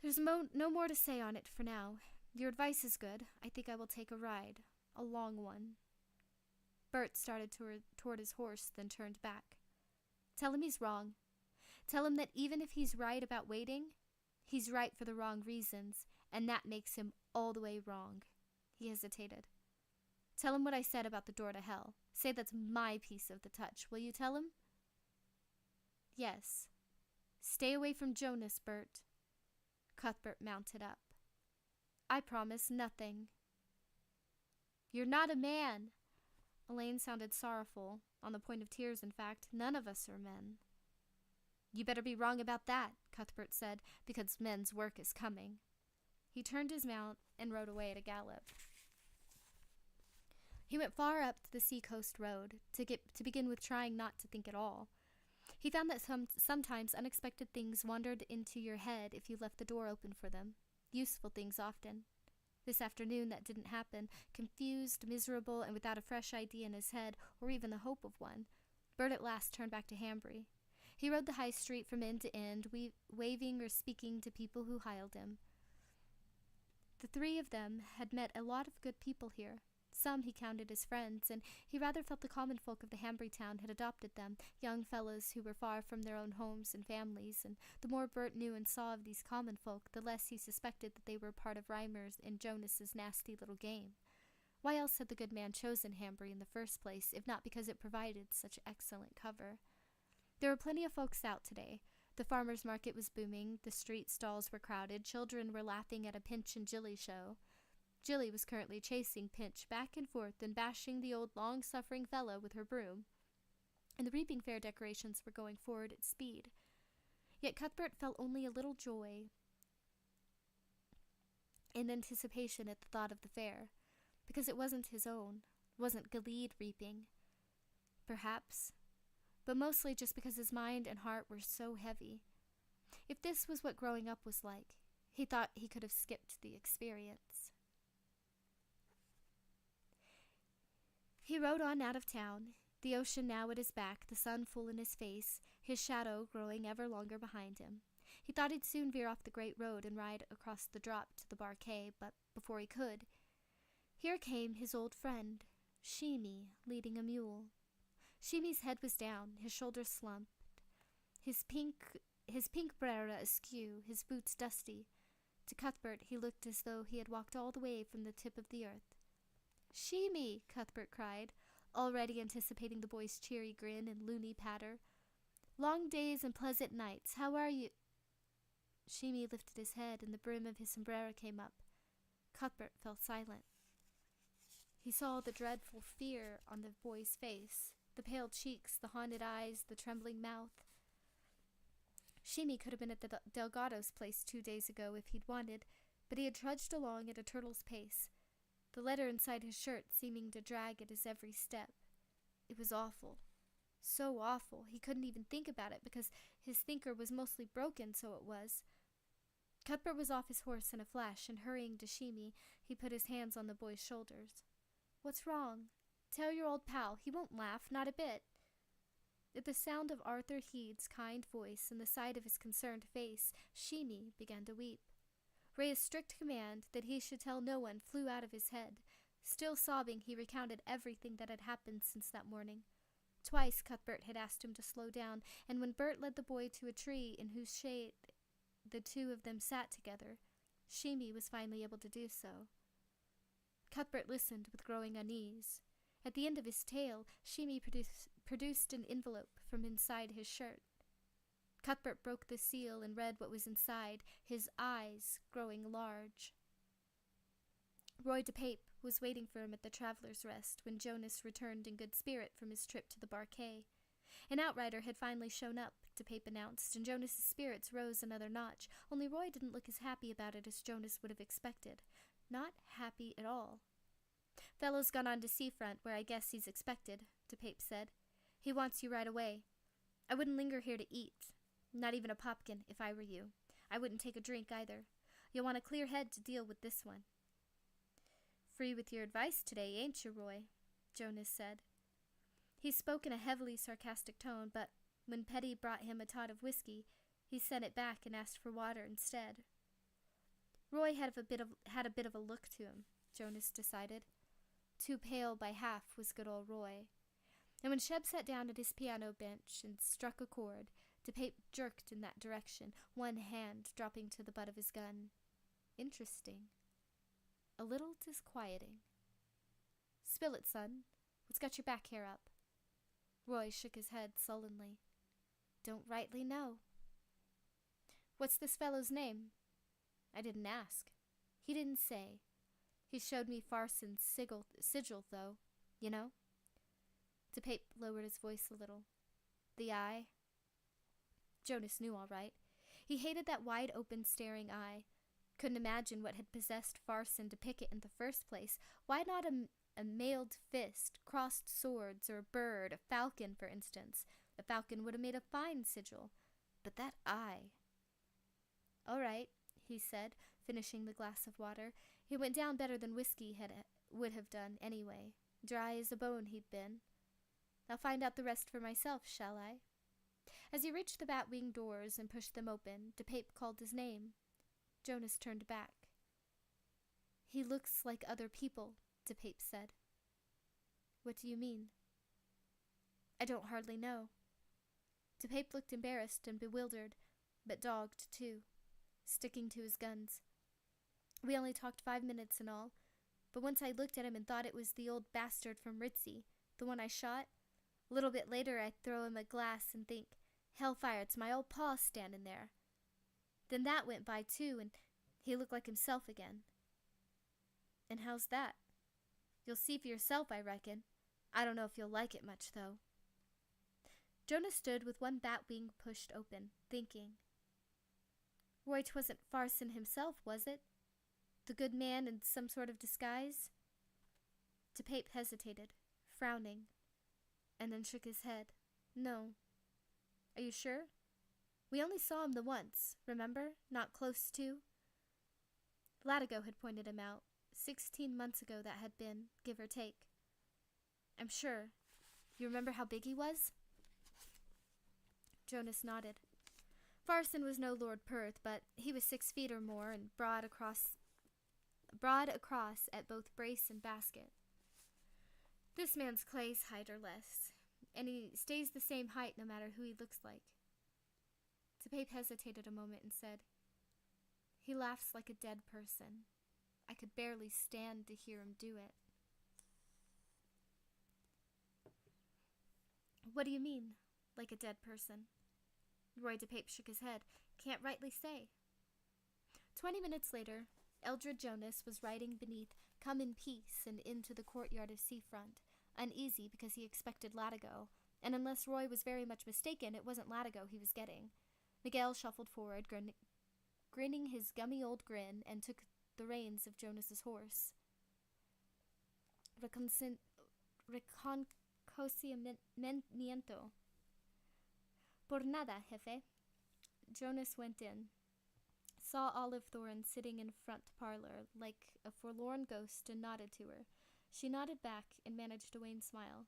There's no more to say on it for now. Your advice is good. I think I will take a ride. A long one. Bert started toward his horse, then turned back. Tell him he's wrong. Tell him that even if he's right about waiting, he's right for the wrong reasons, and that makes him all the way wrong. He hesitated. Tell him what I said about the door to hell. Say that's my piece of the touch. Will you tell him? Yes. Stay away from Jonas, Bert. Cuthbert mounted up. I promise nothing. You're not a man. Elaine sounded sorrowful, on the point of tears, in fact. None of us are men. You better be wrong about that, Cuthbert said, because men's work is coming. He turned his mount and rode away at a gallop. He went far up the seacoast road, to begin with trying not to think at all. He found that sometimes unexpected things wandered into your head if you left the door open for them. Useful things often. This afternoon that didn't happen, confused, miserable, and without a fresh idea in his head, or even the hope of one. Bert at last turned back to Hanbury. He rode the high street from end to end, waving or speaking to people who hailed him. The three of them had met a lot of good people here. Some he counted as friends, and he rather felt the common folk of the Hanbury town had adopted them, young fellows who were far from their own homes and families, and the more Bert knew and saw of these common folk, the less he suspected that they were part of Reimer's and Jonas's nasty little game. Why else had the good man chosen Hanbury in the first place, if not because it provided such excellent cover? There were plenty of folks out today. The farmer's market was booming, the street stalls were crowded, children were laughing at a Pinch and Jilly show. Jilly was currently chasing Pinch back and forth and bashing the old long-suffering fellow with her broom, and the reaping fair decorations were going forward at speed. Yet Cuthbert felt only a little joy and anticipation at the thought of the fair, because it wasn't his own, wasn't Gilead reaping, perhaps, but mostly just because his mind and heart were so heavy. If this was what growing up was like, he thought he could have skipped the experience. He rode on out of town, the ocean now at his back, the sun full in his face, his shadow growing ever longer behind him. He thought he'd soon veer off the great road and ride across the drop to the Barquet, but before he could, here came his old friend, Sheemy, leading a mule. Sheemy's head was down, his shoulders slumped, his pink brera askew, his boots dusty. To Cuthbert he looked as though he had walked all the way from the tip of the earth. Sheemy, Cuthbert cried, already anticipating the boy's cheery grin and loony patter. Long days and pleasant nights, how are you? Sheemy lifted his head and the brim of his sombrero came up. Cuthbert fell silent. He saw the dreadful fear on the boy's face, the pale cheeks, the haunted eyes, the trembling mouth. Sheemy could have been at the Delgado's place 2 days ago if he'd wanted, but he had trudged along at a turtle's pace, the letter inside his shirt seeming to drag at his every step. It was awful. So awful, he couldn't even think about it because his thinker was mostly broken, so it was. Cuthbert was off his horse in a flash, and hurrying to Sheemy, he put his hands on the boy's shoulders. What's wrong? Tell your old pal. He won't laugh, not a bit. At the sound of Arthur Heed's kind voice and the sight of his concerned face, Sheemy began to weep. Ray's strict command that he should tell no one flew out of his head. Still sobbing, he recounted everything that had happened since that morning. Twice Cuthbert had asked him to slow down, and when Bert led the boy to a tree in whose shade the two of them sat together, Sheemy was finally able to do so. Cuthbert listened with growing unease. At the end of his tale, Sheemy produced an envelope from inside his shirt. Cuthbert broke the seal and read what was inside, his eyes growing large. Roy DePape was waiting for him at the Traveler's Rest when Jonas returned in good spirit from his trip to the Barquet. An outrider had finally shown up, DePape announced, and Jonas's spirits rose another notch, only Roy didn't look as happy about it as Jonas would have expected. Not happy at all. "Fellow's gone on to Seafront, where I guess he's expected," DePape said. "He wants you right away. I wouldn't linger here to eat. Not even a popkin, if I were you. I wouldn't take a drink, either. You'll want a clear head to deal with this one." "Free with your advice today, ain't you, Roy?" Jonas said. He spoke in a heavily sarcastic tone, but when Petty brought him a tot of whiskey, he sent it back and asked for water instead. Roy had a bit of a look to him, Jonas decided. Too pale by half was good old Roy. And when Sheb sat down at his piano bench and struck a chord, DePape jerked in that direction, one hand dropping to the butt of his gun. Interesting. A little disquieting. "Spill it, son. What's got your back hair up?" Roy shook his head sullenly. "Don't rightly know." "What's this fellow's name?" "I didn't ask. He didn't say. He showed me Farson's sigil, though. You know?" DePape lowered his voice a little. "The eye?" Jonas knew all right. He hated that wide-open, staring eye. Couldn't imagine what had possessed Farson to pick it in the first place. Why not a mailed fist, crossed swords, or a bird, a falcon, for instance? A falcon would have made a fine sigil. But that eye... "All right," he said, finishing the glass of water. It went down better than whiskey would have done anyway. Dry as a bone he'd been. "I'll find out the rest for myself, shall I?" As he reached the bat-wing doors and pushed them open, DePape called his name. Jonas turned back. "He looks like other people," DePape said. "What do you mean?" "I don't hardly know." DePape looked embarrassed and bewildered, but dogged, too, sticking to his guns. "We only talked 5 minutes in all, but once I looked at him and thought it was the old bastard from Ritzy, the one I shot. A little bit later I'd throw him a glass and think, hellfire, it's my old pa standing there. Then that went by, too, and he looked like himself again." "And how's that?" "You'll see for yourself, I reckon. I don't know if you'll like it much, though." Jonas stood with one bat wing pushed open, thinking. Roy, 'twasn't Farson himself, was it? The good man in some sort of disguise? DePape hesitated, frowning, and then shook his head. "No." "Are you sure? We only saw him the once, remember? Not close to." Latigo had pointed him out. 16 months ago that had been, give or take. "I'm sure. You remember how big he was?" Jonas nodded. Farson was no Lord Perth, but he was 6 feet or more and broad across at both brace and basket. "This man's Clay's height or less, and he stays the same height no matter who he looks like." DePape hesitated a moment and said, "He laughs like a dead person. I could barely stand to hear him do it." "What do you mean, like a dead person?" Roy DePape shook his head. "Can't rightly say." 20 minutes later, Eldred Jonas was riding beneath Come in Peace and into the courtyard of Seafront, uneasy because he expected Latigo, and unless Roy was very much mistaken, it wasn't Latigo he was getting. Miguel shuffled forward, grinning his gummy old grin, and took the reins of Jonas's horse. Reconcocimiento. "Por nada, jefe." Jonas went in, saw Olive Thorne sitting in front parlor like a forlorn ghost, and nodded to her. She nodded back and managed a wan smile.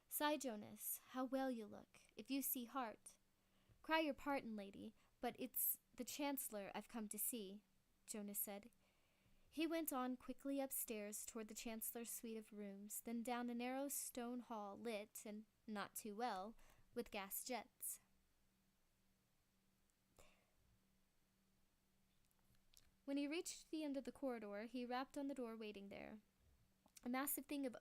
"Sigh, Jonas, how well you look. If you see heart. Cry your pardon, lady, but it's the Chancellor I've come to see," Jonas said. He went on quickly upstairs toward the Chancellor's suite of rooms, then down a narrow stone hall lit, and not too well, with gas jets. When he reached the end of the corridor, he rapped on the door waiting there, a massive thing of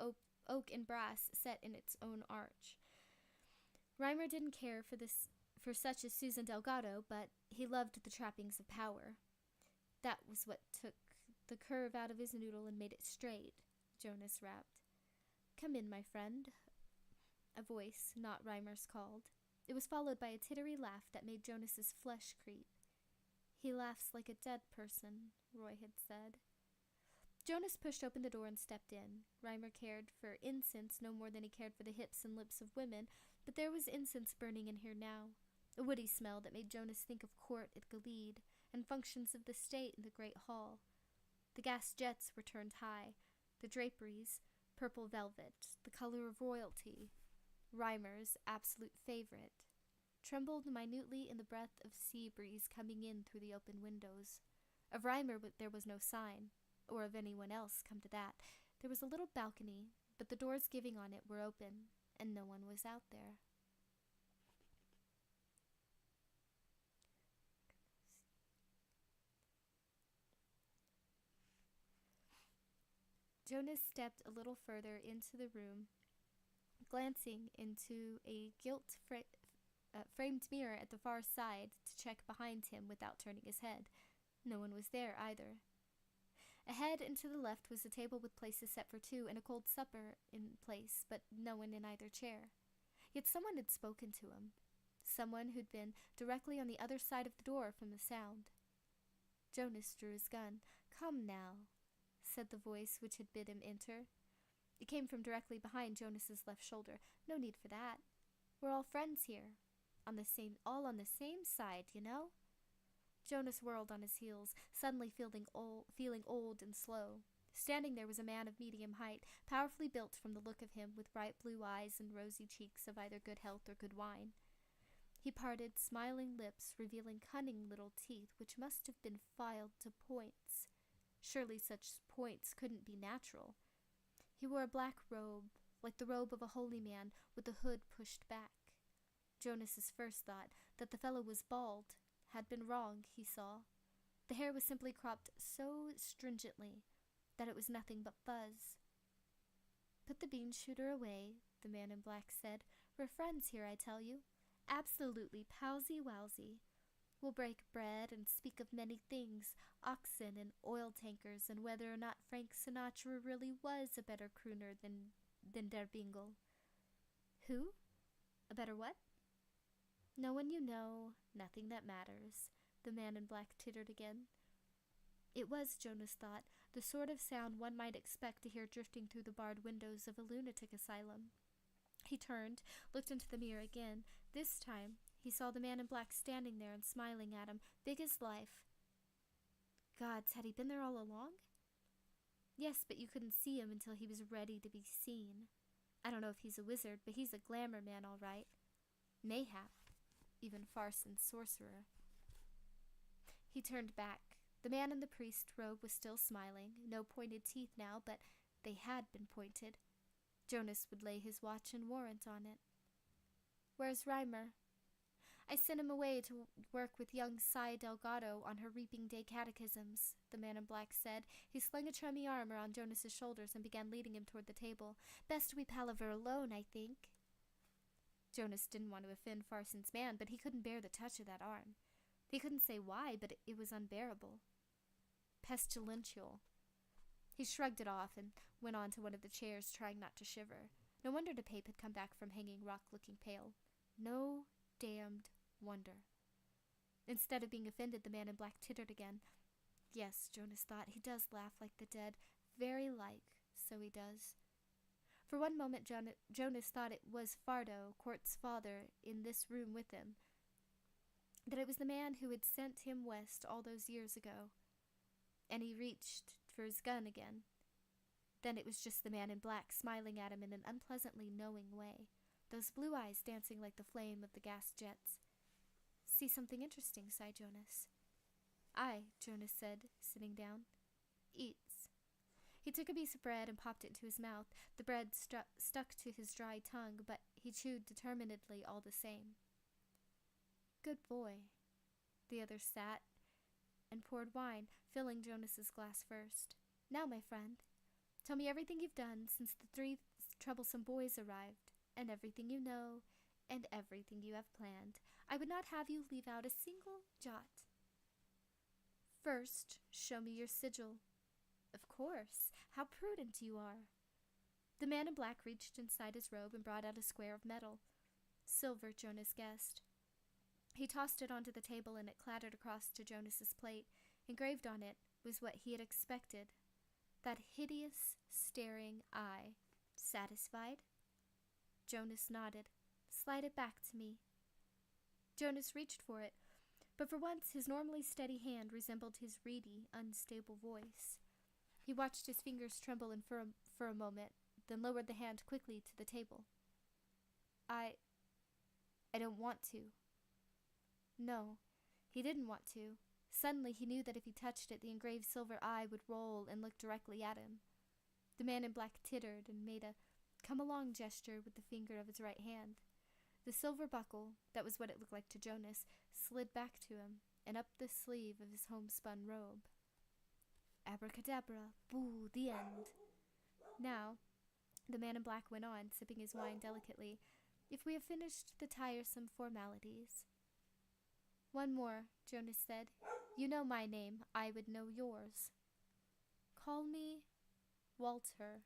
oak and brass set in its own arch. Reimer didn't care for for such as Susan Delgado, but he loved the trappings of power. That was what took the curve out of his noodle and made it straight, Jonas rapped. Come in, my friend, a voice, not Reimer's, called. It was followed by a tittery laugh that made Jonas's flesh creep. He laughs like a dead person, Roy had said. Jonas pushed open the door and stepped in. Reimer cared for incense no more than he cared for the hips and lips of women, but there was incense burning in here now, a woody smell that made Jonas think of court at Gilead and functions of the state in the great hall. The gas jets were turned high, the draperies, purple velvet, the color of royalty. Reimer's absolute favorite, trembled minutely in the breath of sea breeze coming in through the open windows. Of Reimer there was no sign, or of anyone else, come to that. There was a little balcony, but the doors giving on it were open, and no one was out there. Jonas stepped a little further into the room, glancing into a framed mirror at the far side to check behind him without turning his head. No one was there either. Ahead and to the left was a table with places set for two and a cold supper in place, but no one in either chair. Yet someone had spoken to him, someone who'd been directly on the other side of the door from the sound. Jonas drew his gun. Come now, said the voice which had bid him enter. It came from directly behind Jonas's left shoulder. No need for that. We're all friends here. All on the same side, you know? Jonas whirled on his heels, suddenly feeling old and slow. Standing there was a man of medium height, powerfully built from the look of him, with bright blue eyes and rosy cheeks of either good health or good wine. He parted smiling lips, revealing cunning little teeth which must have been filed to points. Surely such points couldn't be natural. He wore a black robe, like the robe of a holy man, with the hood pushed back. Jonas's first thought, that the fellow was bald, had been wrong, he saw. The hair was simply cropped so stringently that it was nothing but fuzz. Put the bean shooter away, the man in black said. We're friends here, I tell you. Absolutely palsy-wowsy. We'll break bread and speak of many things, oxen and oil tankers, and whether or not Frank Sinatra really was a better crooner than Der Bingle. Who? A better what? No one you know, nothing that matters, the man in black tittered again. It was, Jonas thought, the sort of sound one might expect to hear drifting through the barred windows of a lunatic asylum. He turned, looked into the mirror again. This time, he saw the man in black standing there and smiling at him, big as life. Gods, had he been there all along? Yes, but you couldn't see him until he was ready to be seen. I don't know if he's a wizard, but he's a glamour man, all right. Mayhap. Even farce and sorcerer. He turned back. The man in the priest's robe was still smiling, no pointed teeth now, but they had been pointed. Jonas would lay his watch and warrant on it. Where's Reimer? I sent him away to work with young Cy Delgado on her Reaping Day catechisms, the man in black said. He slung a chummy arm around Jonas's shoulders and began leading him toward the table. Best we palaver alone, I think. Jonas didn't want to offend Farson's man, but he couldn't bear the touch of that arm. He couldn't say why, but it was unbearable. Pestilential. He shrugged it off and went on to one of the chairs, trying not to shiver. No wonder DePape had come back from hanging rock looking pale. No damned wonder. Instead of being offended, the man in black tittered again. Yes, Jonas thought, he does laugh like the dead. Very like, so he does. For one moment, Jonas thought it was Fardo, Court's father, in this room with him. That it was the man who had sent him west all those years ago. And he reached for his gun again. Then it was just the man in black, smiling at him in an unpleasantly knowing way, those blue eyes dancing like the flame of the gas jets. See something interesting, sighed Jonas. Aye, Jonas said, sitting down. Eats. He took a piece of bread and popped it into his mouth. The bread stuck to his dry tongue, but he chewed determinedly all the same. Good boy. The other sat and poured wine, filling Jonas's glass first. Now, my friend, tell me everything you've done since the 3 troublesome boys arrived, and everything you know, and everything you have planned. I would not have you leave out a single jot. First, show me your sigil. Of course. How prudent you are. The man in black reached inside his robe and brought out a square of metal. Silver, Jonas guessed. He tossed it onto the table and it clattered across to Jonas's plate. Engraved on it was what he had expected. That hideous, staring eye. Satisfied? Jonas nodded. Slide it back to me. Jonas reached for it, but for once his normally steady hand resembled his reedy, unstable voice. He watched his fingers tremble for a moment, then lowered the hand quickly to the table. I don't want to. No, he didn't want to. Suddenly he knew that if he touched it, the engraved silver eye would roll and look directly at him. The man in black tittered and made a come-along gesture with the finger of his right hand. The silver buckle, that was what it looked like to Jonas, slid back to him and up the sleeve of his homespun robe. Abracadabra, boo, the end. Now, the man in black went on, sipping his wine delicately, if we have finished the tiresome formalities. One more, Jonas said. You know my name. I would know yours. Call me Walter,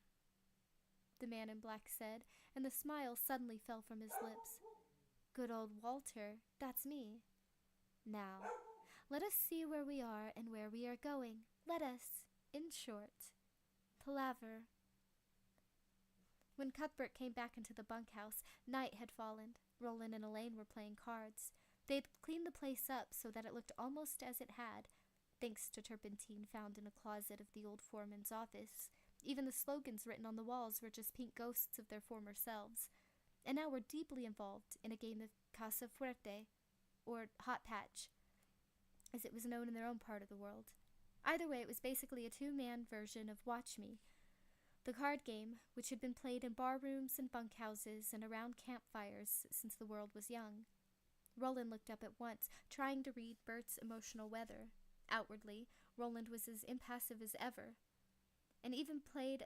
the man in black said, and the smile suddenly fell from his lips. Good old Walter, that's me. Now, let us see where we are and where we are going. Let us, in short, palaver. When Cuthbert came back into the bunkhouse, night had fallen. Roland and Elaine were playing cards. They had cleaned the place up so that it looked almost as it had, thanks to turpentine found in a closet of the old foreman's office. Even the slogans written on the walls were just pink ghosts of their former selves, and now were deeply involved in a game of Casa Fuerte, or Hot Patch, as it was known in their own part of the world. Either way, it was basically a two-man version of Watch Me, the card game, which had been played in barrooms and bunkhouses and around campfires since the world was young. Roland looked up at once, trying to read Bert's emotional weather. Outwardly, Roland was as impassive as ever, and had even played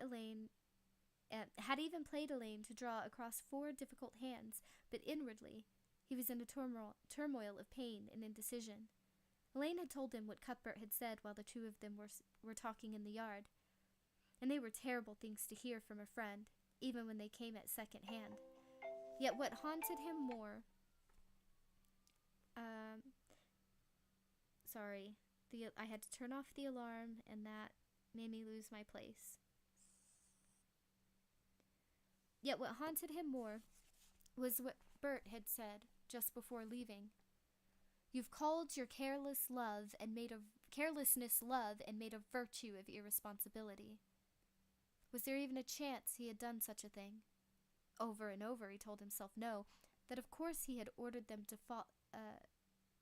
Elaine to draw across 4 difficult hands, but inwardly, he was in a turmoil of pain and indecision. Elaine had told him what Cuthbert had said while the two of them were talking in the yard, and they were terrible things to hear from a friend, even when they came at second hand. Yet what haunted him more... I had to turn off the alarm, and that made me lose my place. Yet what haunted him more was what Bert had said just before leaving. You've called your carelessness love and made a virtue of irresponsibility. Was there even a chance he had done such a thing? Over and over he told himself no, that of course he had ordered them to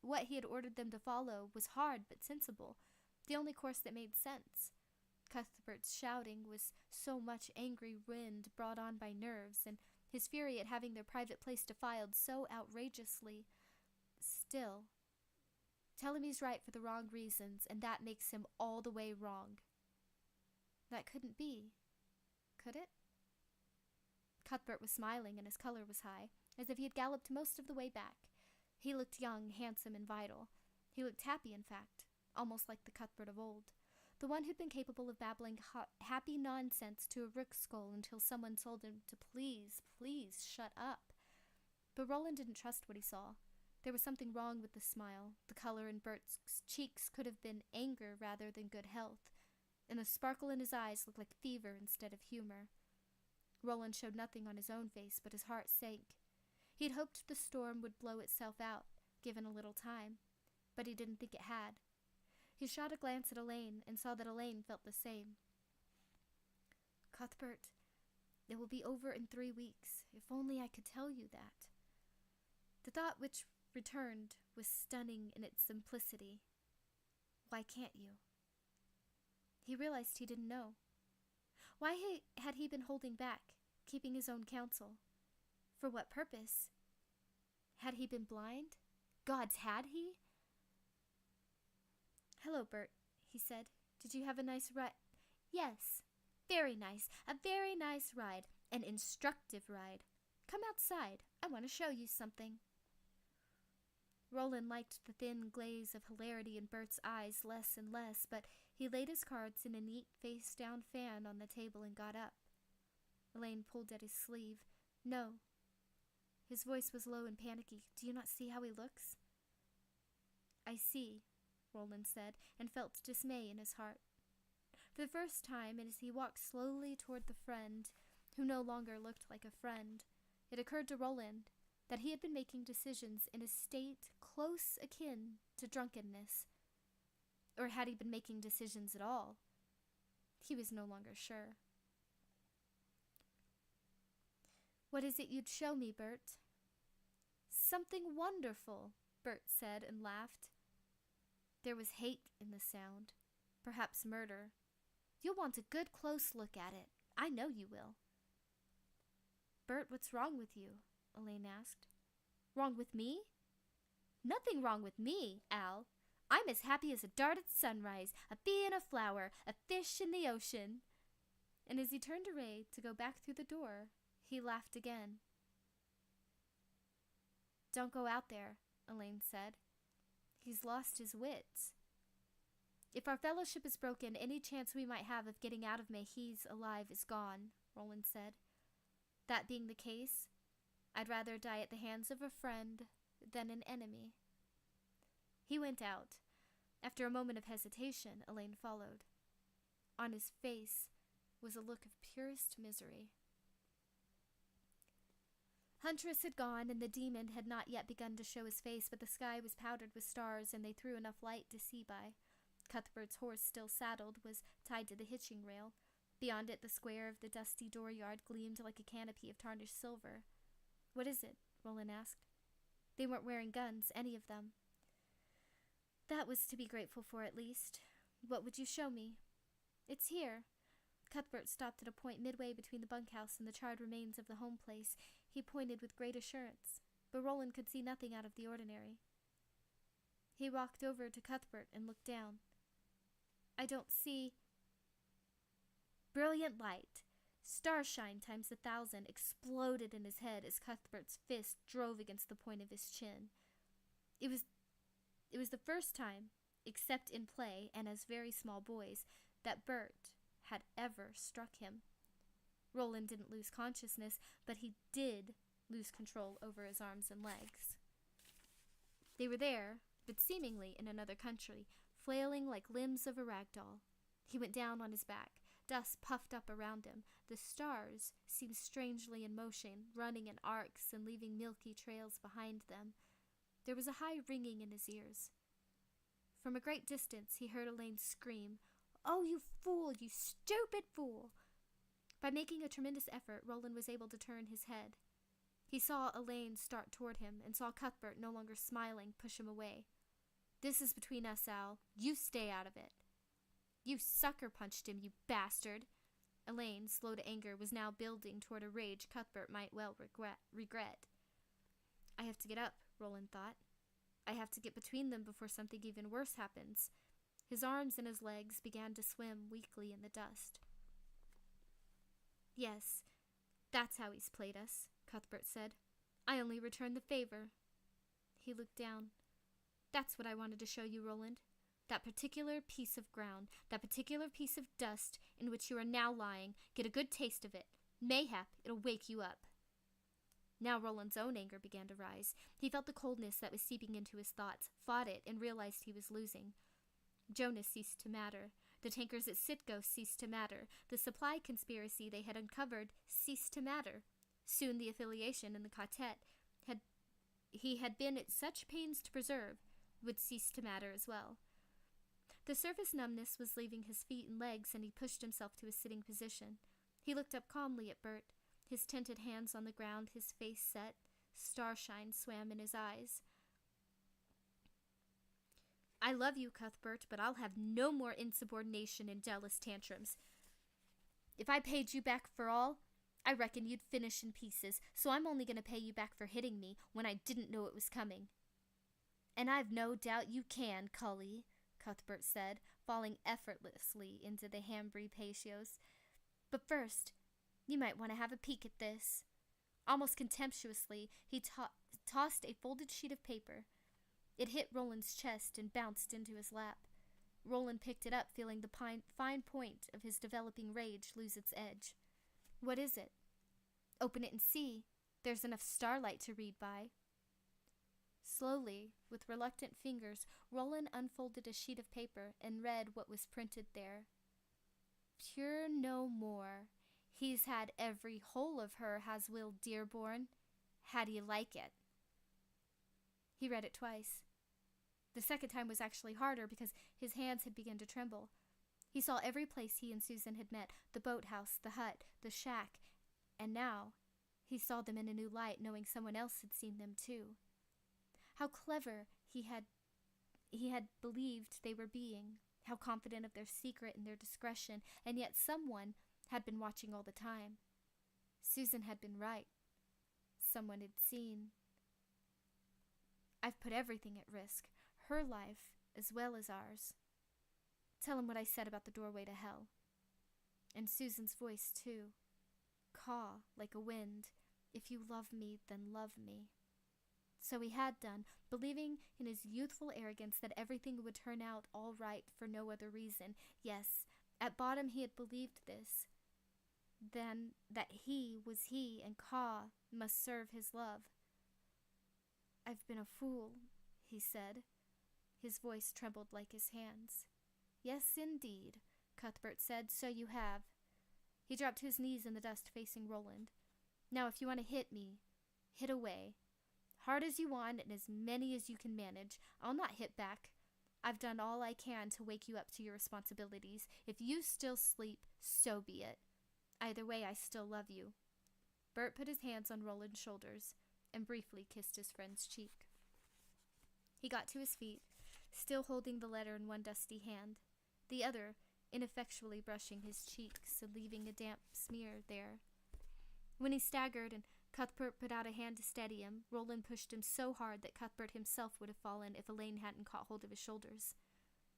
what he had ordered them to follow was hard but sensible, the only course that made sense. Cuthbert's shouting was so much angry wind brought on by nerves, and his fury at having their private place defiled so outrageously. Still, tell him he's right for the wrong reasons, and that makes him all the way wrong. That couldn't be, could it? Cuthbert was smiling, and his color was high, as if he had galloped most of the way back. He looked young, handsome, and vital. He looked happy, in fact, almost like the Cuthbert of old, the one who'd been capable of babbling happy nonsense to a rook skull until someone told him to please shut up. But Roland didn't trust what he saw. There was something wrong with the smile. The color in Bert's cheeks could have been anger rather than good health, and the sparkle in his eyes looked like fever instead of humor. Roland showed nothing on his own face, but his heart sank. He'd hoped the storm would blow itself out, given a little time, but he didn't think it had. He shot a glance at Elaine and saw that Elaine felt the same. Cuthbert, it will be over in 3 weeks. If only I could tell you that. The thought which returned was stunning in its simplicity. Why can't you? He realized he didn't know. Why had he been holding back, keeping his own counsel? For what purpose? Had he been blind? Gods, had he? Hello, Bert, he said. Did you have a nice ride? Yes, very nice. A very nice ride. An instructive ride. Come outside. I want to show you something. Roland liked the thin glaze of hilarity in Bert's eyes less and less, but he laid his cards in a neat face-down fan on the table and got up. Elaine pulled at his sleeve. "No." His voice was low and panicky. "Do you not see how he looks?" "I see," Roland said, and felt dismay in his heart. For the first time, as he walked slowly toward the friend, who no longer looked like a friend, it occurred to Roland that he had been making decisions in a state close akin to drunkenness. Or had he been making decisions at all? He was no longer sure. "What is it you'd show me, Bert?" "Something wonderful," Bert said and laughed. There was hate in the sound, perhaps murder. "You'll want a good close look at it. I know you will." "Bert, what's wrong with you?" Elaine asked. "Wrong with me?" "Nothing wrong with me, Al. I'm as happy as a dart at sunrise, a bee in a flower, a fish in the ocean." And as he turned away to go back through the door, he laughed again. "Don't go out there," Elaine said. "He's lost his wits." "If our fellowship is broken, any chance we might have of getting out of Mayhees alive is gone," Roland said. "That being the case, I'd rather die at the hands of a friend than an enemy." He went out. After a moment of hesitation, Elaine followed. On his face was a look of purest misery. Huntress had gone, and the demon had not yet begun to show his face, but the sky was powdered with stars, and they threw enough light to see by. Cuthbert's horse, still saddled, was tied to the hitching rail. Beyond it, the square of the dusty dooryard gleamed like a canopy of tarnished silver. "What is it?" Roland asked. They weren't wearing guns, any of them. That was to be grateful for, at least. "What would you show me?" "It's here." Cuthbert stopped at a point midway between the bunkhouse and the charred remains of the home place. He pointed with great assurance, but Roland could see nothing out of the ordinary. He walked over to Cuthbert and looked down. "I don't see—" Brilliant light, starshine times 1,000, exploded in his head as Cuthbert's fist drove against the point of his chin. It was the first time, except in play and as very small boys, that Bert had ever struck him. Roland didn't lose consciousness, but he did lose control over his arms and legs. They were there, but seemingly in another country, flailing like limbs of a rag doll. He went down on his back. Dust puffed up around him. The stars seemed strangely in motion, running in arcs and leaving milky trails behind them. There was a high ringing in his ears. From a great distance, he heard Elaine scream, "Oh, you fool! You stupid fool!" By making a tremendous effort, Roland was able to turn his head. He saw Elaine start toward him and saw Cuthbert, no longer smiling, push him away. "This is between us, Al. You stay out of it." "You sucker punched him, you bastard!" Elaine, slow to anger, was now building toward a rage Cuthbert might well regret. "I have to get up," Roland thought. "I have to get between them before something even worse happens." His arms and his legs began to swim weakly in the dust. "Yes, that's how he's played us," Cuthbert said. "I only returned the favor." He looked down. "That's what I wanted to show you, Roland. That particular piece of ground, that particular piece of dust in which you are now lying. Get a good taste of it. Mayhap it'll wake you up." Now Roland's own anger began to rise. He felt the coldness that was seeping into his thoughts, fought it, and realized he was losing. Jonas ceased to matter. The tankers at Sitgo ceased to matter. The supply conspiracy they had uncovered ceased to matter. Soon the affiliation in the quartet he had been at such pains to preserve would cease to matter as well. The surface numbness was leaving his feet and legs, and he pushed himself to a sitting position. He looked up calmly at Bert, his tented hands on the ground, his face set. Starshine swam in his eyes. "I love you, Cuthbert, but I'll have no more insubordination and jealous tantrums. If I paid you back for all, I reckon you'd finish in pieces, so I'm only going to pay you back for hitting me when I didn't know it was coming." "And I've no doubt you can, Cully," Cuthbert said, falling effortlessly into the Hambry patios. "But first, you might want to have a peek at this." Almost contemptuously, he tossed a folded sheet of paper. It hit Roland's chest and bounced into his lap. Roland picked it up, feeling the fine point of his developing rage lose its edge. "What is it?" "Open it and see. There's enough starlight to read by." Slowly, with reluctant fingers, Roland unfolded a sheet of paper and read what was printed there. "Pure no more. He's had every hole of her, has Will Dearborn. How do you like it?" He read it twice. The second time was actually harder because his hands had begun to tremble. He saw every place he and Susan had met, the boathouse, the hut, the shack, and now he saw them in a new light, knowing someone else had seen them too. How clever he had believed they were being, how confident of their secret and their discretion, and yet someone had been watching all the time. Susan had been right. Someone had seen. "I've put everything at risk, her life as well as ours. Tell him what I said about the doorway to hell. And Susan's voice, too. Caw, like a wind. If you love me, then love me." So he had done, believing in his youthful arrogance that everything would turn out all right for no other reason. Yes, at bottom he had believed this. Then that he was he and Caw must serve his love. "I've been a fool," he said. His voice trembled like his hands. "Yes, indeed," Cuthbert said, "so you have." He dropped to his knees in the dust facing Roland. "Now if you want to hit me, hit away. Hard as you want and as many as you can manage. I'll not hit back. I've done all I can to wake you up to your responsibilities. If you still sleep, so be it. Either way, I still love you." Bert put his hands on Roland's shoulders and briefly kissed his friend's cheek. He got to his feet, still holding the letter in one dusty hand, the other ineffectually brushing his cheeks and leaving a damp smear there. When he staggered and Cuthbert put out a hand to steady him, Roland pushed him so hard that Cuthbert himself would have fallen if Elaine hadn't caught hold of his shoulders.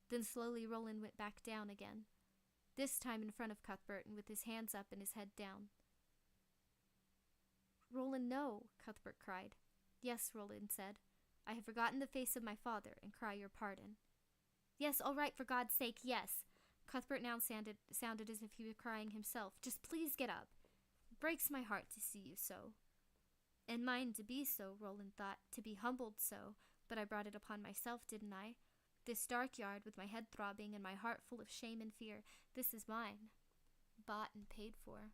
Then slowly Roland went back down again, this time in front of Cuthbert and with his hands up and his head down. "Roland, no," Cuthbert cried. "Yes," Roland said. "I have forgotten the face of my father and cry your pardon." "Yes, all right, for God's sake, yes." Cuthbert now sounded as if he were crying himself. "Just please get up. It breaks my heart to see you so." "And mine to be so," Roland thought, "to be humbled so, but I brought it upon myself, didn't I? This dark yard with my head throbbing and my heart full of shame and fear, this is mine. Bought and paid for."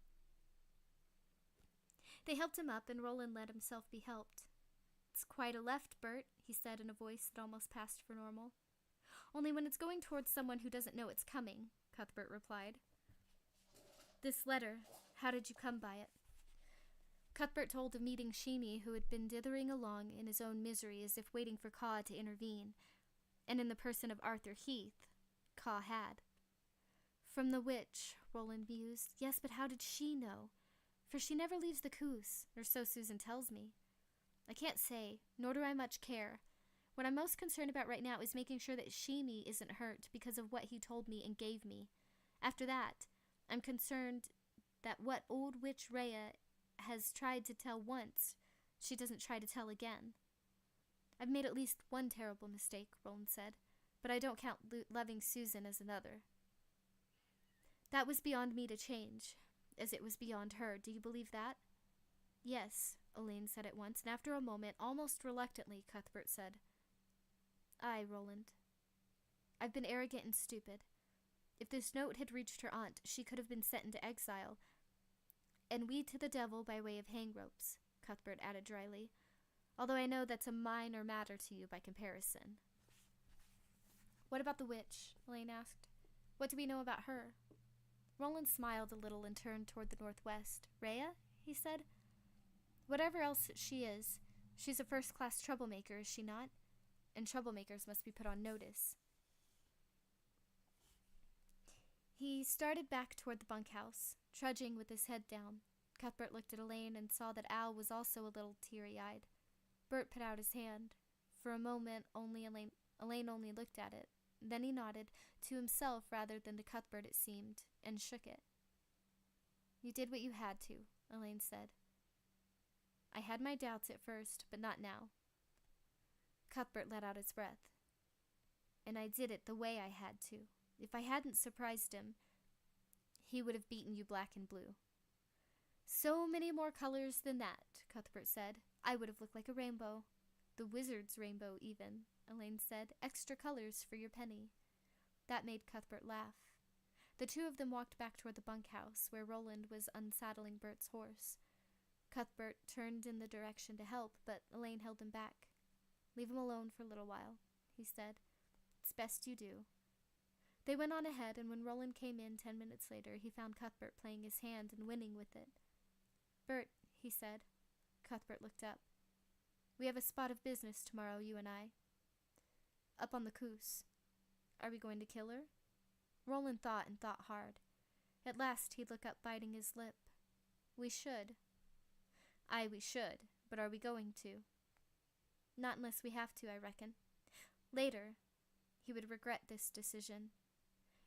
They helped him up, and Roland let himself be helped. "It's quite a left, Bert," he said in a voice that almost passed for normal. "Only when it's going towards someone who doesn't know it's coming," Cuthbert replied. "This letter, how did you come by it?" Cuthbert told of meeting Sheeny, who had been dithering along in his own misery as if waiting for Caw to intervene, and in the person of Arthur Heath, Caw had. "From the witch," Roland mused. "Yes, but how did she know? For she never leaves the Coos, or so Susan tells me. I can't say, nor do I much care. What I'm most concerned about right now is making sure that Sheeny isn't hurt because of what he told me and gave me. After that, I'm concerned that what old witch Rhea has tried to tell once, she doesn't try to tell again." "I've made at least one terrible mistake," Roland said, "but I don't count loving Susan as another. That was beyond me to change, as it was beyond her. Do you believe that?" "Yes," Elaine said at once, and after a moment, almost reluctantly, Cuthbert said, "Aye, Roland. I've been arrogant and stupid. If this note had reached her aunt, she could have been sent into exile, and we to the devil by way of hang ropes," Cuthbert added dryly, "although I know that's a minor matter to you by comparison." "What about the witch?" Elaine asked. "What do we know about her?" Roland smiled a little and turned toward the northwest. "Rhea?" he said. "Whatever else she is, she's a first-class troublemaker, is she not? And troublemakers must be put on notice." He started back toward the bunkhouse, trudging with his head down. Cuthbert looked at Elaine and saw that Al was also a little teary-eyed. Bert put out his hand. For a moment, Elaine only looked at it. Then he nodded, to himself rather than to Cuthbert it seemed, and shook it. "You did what you had to," Elaine said. "I had my doubts at first, but not now." Cuthbert let out his breath. And I did it the way I had to. If I hadn't surprised him, he would have beaten you black and blue. So many more colors than that, Cuthbert said. I would have looked like a rainbow. The wizard's rainbow, even, Elaine said. Extra colors for your penny. That made Cuthbert laugh. The two of them walked back toward the bunkhouse, where Roland was unsaddling Bert's horse. Cuthbert turned in the direction to help, but Elaine held him back. Leave him alone for a little while, he said. It's best you do. They went on ahead, and when Roland came in 10 minutes later, he found Cuthbert playing his hand and winning with it. Bert, he said. Cuthbert looked up. We have a spot of business tomorrow, you and I. Up on the Coos. Are we going to kill her? Roland thought and thought hard. At last he'd look up, biting his lip. We should. Aye, we should, but are we going to? Not unless we have to, I reckon. Later, he would regret this decision.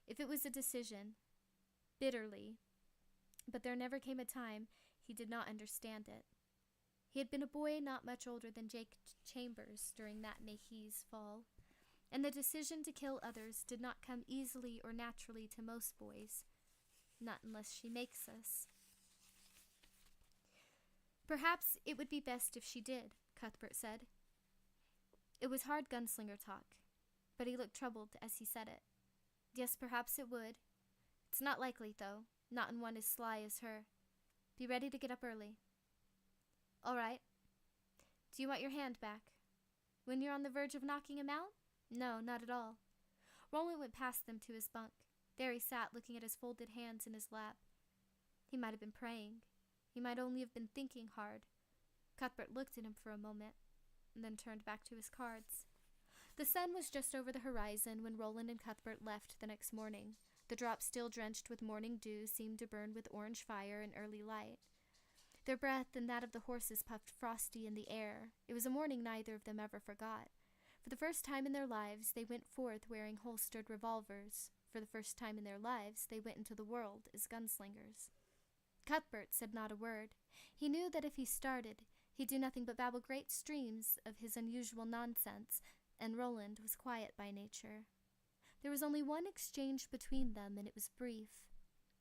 If it was a decision, bitterly, but there never came a time he did not understand it. He had been a boy not much older than Jake Chambers during that Mayhees fall, and the decision to kill others did not come easily or naturally to most boys, not unless she makes us. Perhaps it would be best if she did, Cuthbert said. It was hard gunslinger talk, but he looked troubled as he said it. Yes, perhaps it would. It's not likely, though, not in one as sly as her. Be ready to get up early. All right. Do you want your hand back? When you're on the verge of knocking him out? No, not at all. Roland went past them to his bunk. There he sat, looking at his folded hands in his lap. He might have been praying. He might only have been thinking hard. Cuthbert looked at him for a moment, and then turned back to his cards. The sun was just over the horizon when Roland and Cuthbert left the next morning. The drops, still drenched with morning dew, seemed to burn with orange fire in early light. Their breath and that of the horses puffed frosty in the air. It was a morning neither of them ever forgot. For the first time in their lives, they went forth wearing holstered revolvers. For the first time in their lives, they went into the world as gunslingers. Cuthbert said not a word. He knew that if he started, he'd do nothing but babble great streams of his unusual nonsense, and Roland was quiet by nature. There was only one exchange between them, and it was brief.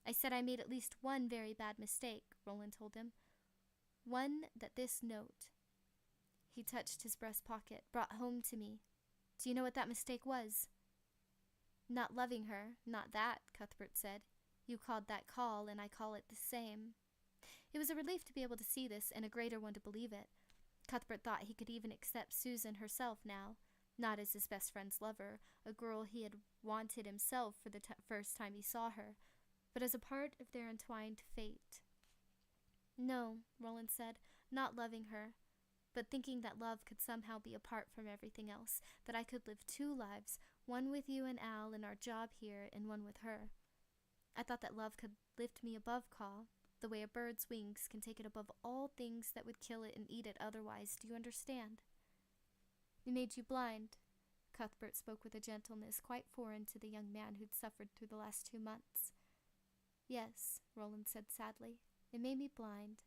I said I made at least one very bad mistake, Roland told him. One that this note, he touched his breast pocket, brought home to me. Do you know what that mistake was? Not loving her, not that, Cuthbert said. You called that call, and I call it the same. It was a relief to be able to see this, and a greater one to believe it. Cuthbert thought he could even accept Susan herself now, not as his best friend's lover, a girl he had wanted himself for the first time he saw her, but as a part of their entwined fate. No, Roland said, not loving her, but thinking that love could somehow be apart from everything else, that I could live two lives, one with you and Al in our job here, and one with her. I thought that love could lift me above Caw, the way a bird's wings can take it above all things that would kill it and eat it otherwise. Do you understand? It made you blind. Cuthbert spoke with a gentleness quite foreign to the young man who'd suffered through the last 2 months. Yes, Roland said sadly. It made me blind.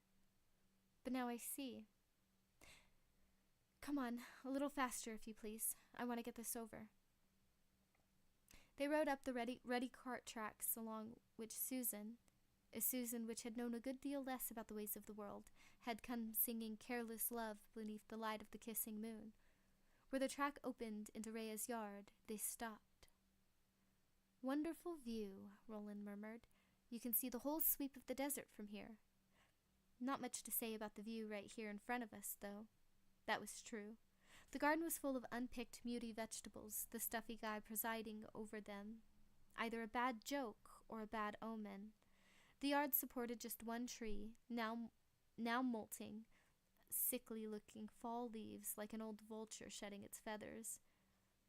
But now I see. Come on, a little faster, if you please. I want to get this over. They rode up the ruddy cart tracks along which Susan, a Susan which had known a good deal less about the ways of the world, had come singing careless love beneath the light of the kissing moon. Where the track opened into Rhea's yard, they stopped. Wonderful view, Roland murmured. You can see the whole sweep of the desert from here. Not much to say about the view right here in front of us, though. That was true. The garden was full of unpicked, muty vegetables, the stuffy guy presiding over them. Either a bad joke or a bad omen. The yard supported just one tree, now molting, sickly-looking fall leaves like an old vulture shedding its feathers.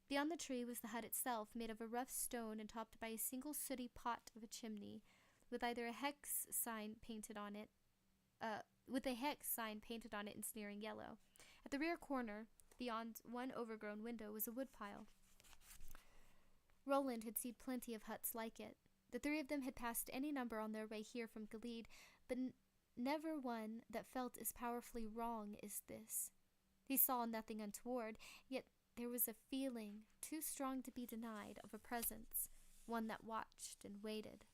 Beyond the tree was the hut itself, made of a rough stone and topped by a single sooty pot of a chimney, with either a hex sign painted on it, in sneering yellow. At the rear corner, beyond one overgrown window, was a woodpile. Roland had seen plenty of huts like it. The three of them had passed any number on their way here from Gilead, but never one that felt as powerfully wrong as this. He saw nothing untoward, yet there was a feeling too strong to be denied of a presence, one that watched and waited.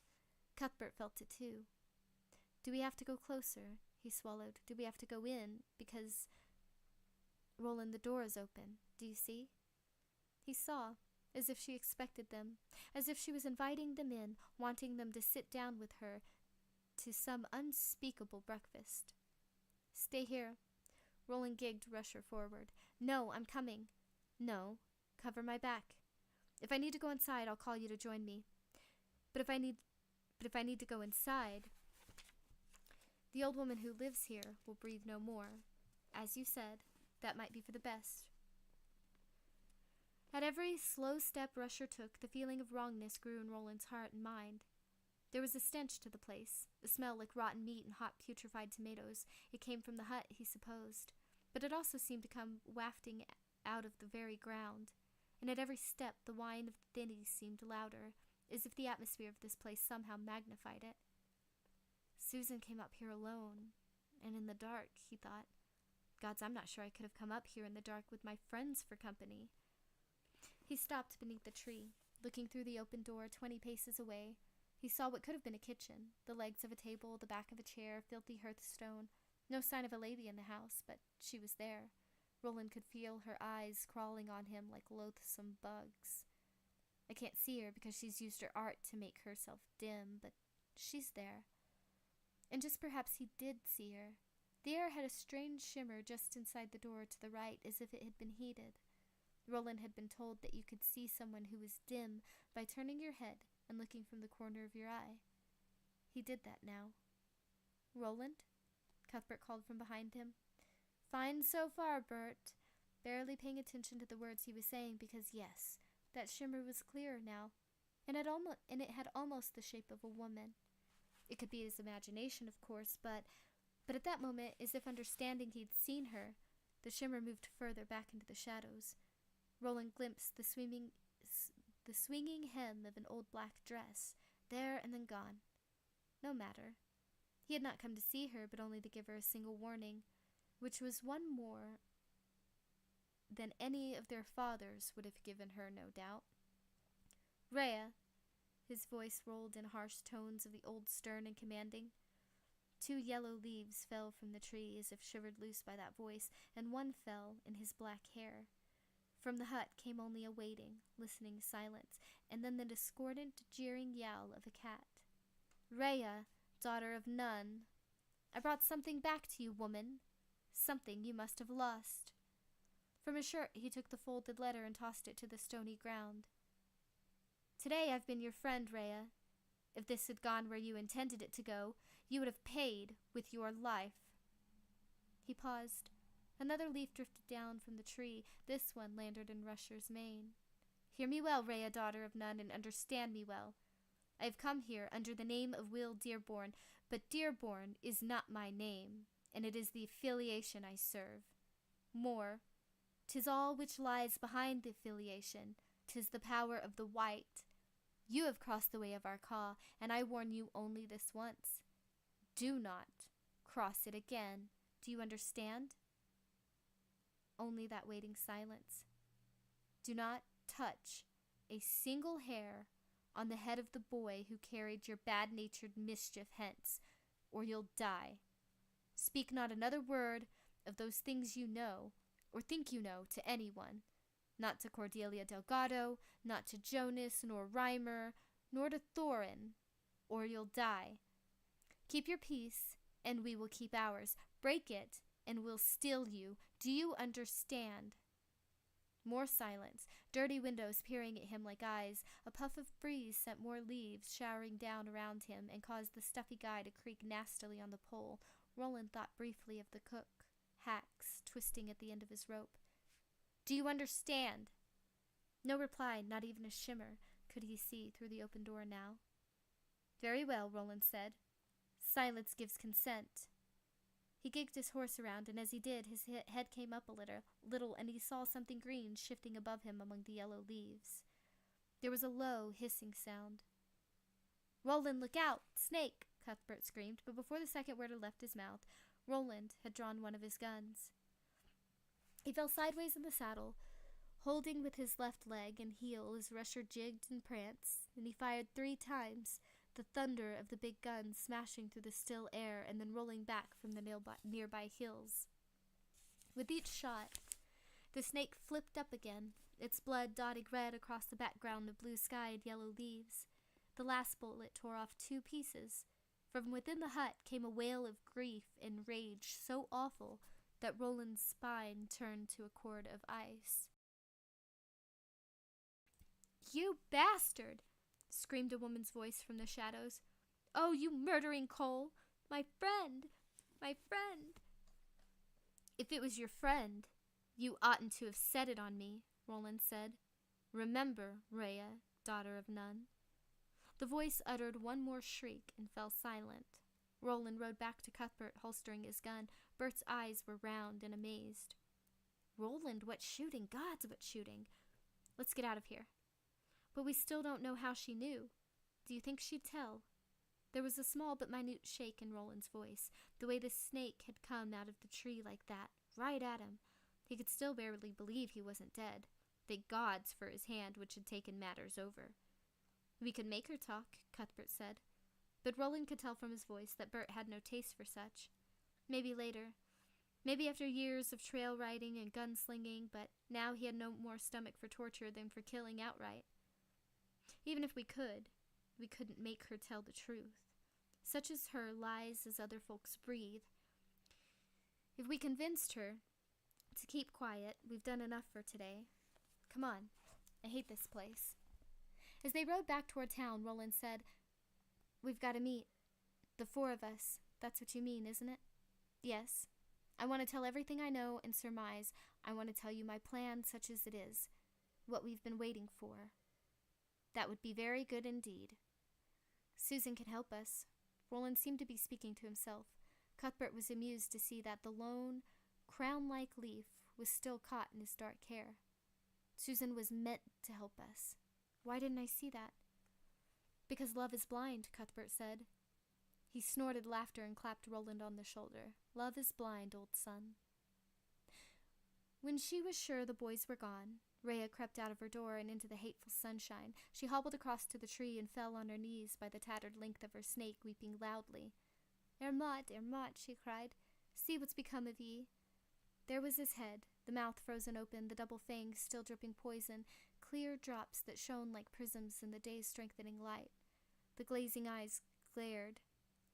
Cuthbert felt it too. "Do we have to go closer?" he swallowed. "Do we have to go in? Because, Roland, the door is open. Do you see?" He saw, as if she expected them, as if she was inviting them in, wanting them to sit down with her to some unspeakable breakfast. "Stay here." Roland gigged to rush her forward. "No, I'm coming." "No, cover my back. If I need to go inside, I'll call you to join me. But if I need to go inside, the old woman who lives here will breathe no more. As you said, that might be for the best." At every slow step Rusher took, the feeling of wrongness grew in Roland's heart and mind. There was a stench to the place, a smell like rotten meat and hot putrefied tomatoes. It came from the hut, he supposed, but it also seemed to come wafting out of the very ground, and at every step the whine of the dinnies seemed louder, as if the atmosphere of this place somehow magnified it. Susan came up here alone, and in the dark, he thought. Gods, I'm not sure I could have come up here in the dark with my friends for company. He stopped beneath the tree, looking through the open door 20 paces away. He saw what could have been a kitchen, the legs of a table, the back of a chair, filthy hearthstone. No sign of a lady in the house, but she was there. Roland could feel her eyes crawling on him like loathsome bugs. I can't see her because she's used her art to make herself dim, but she's there. And just perhaps he did see her. The air had a strange shimmer just inside the door to the right, as if it had been heated. Roland had been told that you could see someone who was dim by turning your head and looking from the corner of your eye. He did that now. "Roland?" Cuthbert called from behind him. "Fine so far, Bert," barely paying attention to the words he was saying, because yes, that shimmer was clearer now, and it had almost the shape of a woman. It could be his imagination, of course, but at that moment, as if understanding he'd seen her, the shimmer moved further back into the shadows. Roland glimpsed the swinging hem of an old black dress, there and then gone. No matter. He had not come to see her, but only to give her a single warning, which was one more than any of their fathers would have given her, no doubt. "Rhea," his voice rolled in harsh tones of the old stern and commanding. 2 yellow leaves fell from the tree as if shivered loose by that voice, and one fell in his black hair. From the hut came only a waiting, listening silence, and then the discordant, jeering yowl of a cat. "Rhea, daughter of Nun, I brought something back to you, woman. Something you must have lost." From his shirt he took the folded letter and tossed it to the stony ground. "Today I've been your friend, Rhea. If this had gone where you intended it to go, you would have paid with your life." He paused. Another leaf drifted down from the tree. This one landed in Rusher's mane. "Hear me well, Rhea, daughter of Nun, and understand me well. I have come here under the name of Will Dearborn, but Dearborn is not my name, and it is the affiliation I serve. More, 'tis all which lies behind the affiliation. 'Tis the power of the white. You have crossed the way of our call, and I warn you only this once. Do not cross it again. Do you understand?" Only that waiting silence. "Do not touch a single hair on the head of the boy who carried your bad-natured mischief hence, or you'll die. Speak not another word of those things you know, or think you know, to anyone. Not to Cordelia Delgado, not to Jonas, nor Reimer, nor to Thorin, or you'll die. Keep your peace, and we will keep ours. Break it, and we'll steal you. Do you understand?" More silence, dirty windows peering at him like eyes. A puff of breeze sent more leaves showering down around him and caused the stuffy guy to creak nastily on the pole. Roland thought briefly of the cook, Hax, twisting at the end of his rope. "Do you understand?" No reply, not even a shimmer, could he see through the open door now. "Very well," Roland said. "Silence gives consent." He gigged his horse around, and as he did, his head came up a little, and he saw something green shifting above him among the yellow leaves. There was a low, hissing sound. "Roland, look out! Snake!" Cuthbert screamed, but before the second word had left his mouth, Roland had drawn one of his guns. He fell sideways in the saddle, holding with his left leg and heel as Rusher jigged and pranced, and he fired 3 times, the thunder of the big guns smashing through the still air and then rolling back from the nearby hills. With each shot, the snake flipped up again, its blood dotting red across the background of blue-sky and yellow leaves. The last bullet tore off 2 pieces. From within the hut came a wail of grief and rage so awful that Roland's spine turned to a cord of ice. "You bastard!" screamed a woman's voice from the shadows. "Oh, you murdering Cole! My friend! My friend!" "If it was your friend, you oughtn't to have set it on me," Roland said. "Remember, Rhea, daughter of none." The voice uttered one more shriek and fell silent. Roland rode back to Cuthbert, holstering his gun. Bert's eyes were round and amazed. "Roland, what shooting? Gods, what shooting! Let's get out of here." "But we still don't know how she knew. Do you think she'd tell?" There was a small but minute shake in Roland's voice, the way the snake had come out of the tree like that, right at him. He could still barely believe he wasn't dead. Thank gods for his hand, which had taken matters over. "We could make her talk," Cuthbert said. But Roland could tell from his voice that Bert had no taste for such. Maybe later. Maybe after years of trail riding and gunslinging, but now he had no more stomach for torture than for killing outright. Even if we couldn't make her tell the truth. Such as her lies as other folks breathe. If we convinced her to keep quiet, we've done enough for today. Come on. I hate this place. As they rode back toward town, Roland said, "We've got to meet. The 4 of us. That's what you mean, isn't it?" "Yes. I want to tell everything I know and surmise. I want to tell you my plan, such as it is. What we've been waiting for." "That would be very good indeed." "Susan can help us." Roland seemed to be speaking to himself. Cuthbert was amused to see that the lone, crown-like leaf was still caught in his dark hair. "Susan was meant to help us." "Why didn't I see that?" "Because love is blind," Cuthbert said. He snorted laughter and clapped Roland on the shoulder. "Love is blind, old son." When she was sure the boys were gone, Rhea crept out of her door and into the hateful sunshine. She hobbled across to the tree and fell on her knees by the tattered length of her snake, weeping loudly. "Ermot, Ermot," she cried, "see what's become of ye." There was his head, the mouth frozen open, the double fangs still dripping poison, clear drops that shone like prisms in the day's strengthening light. The glazing eyes glared.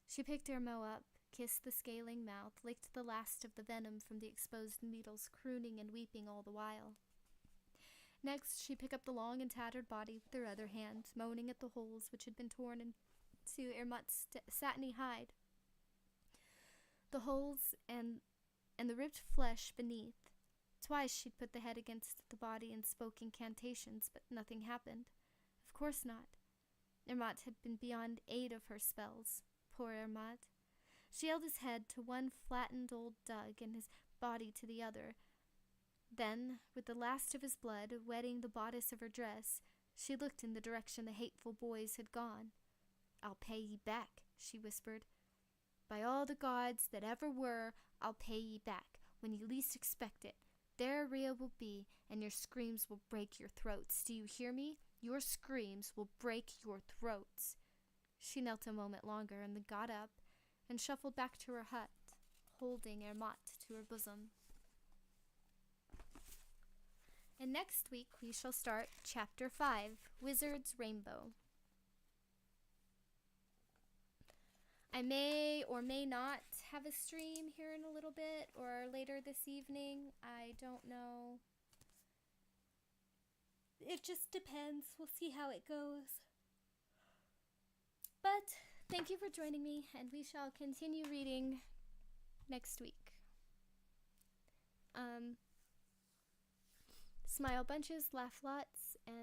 She picked Ermo up, kissed the scaling mouth, licked the last of the venom from the exposed needles, crooning and weeping all the while. Next, she picked up the long and tattered body with her other hand, moaning at the holes which had been torn into Ermot's satiny hide. The holes and the ripped flesh beneath. Twice she'd put the head against the body and spoke incantations, but nothing happened. Of course not. Ermot had been beyond 8 of her spells. Poor Ermot. She held his head to one flattened old Doug and his body to the other. Then, with the last of his blood wetting the bodice of her dress, she looked in the direction the hateful boys had gone. "I'll pay ye back," she whispered. "By all the gods that ever were, I'll pay ye back, when ye least expect it. There Rhea will be, and your screams will break your throats. Do you hear me? Your screams will break your throats." She knelt a moment longer and then got up and shuffled back to her hut, holding Ermot to her bosom. And next week we shall start Chapter 5, Wizard's Rainbow. I may or may not have a stream here in a little bit or later this evening. I don't know. It just depends. We'll see how it goes. But thank you for joining me, and we shall continue reading next week. Smile bunches, laugh lots, and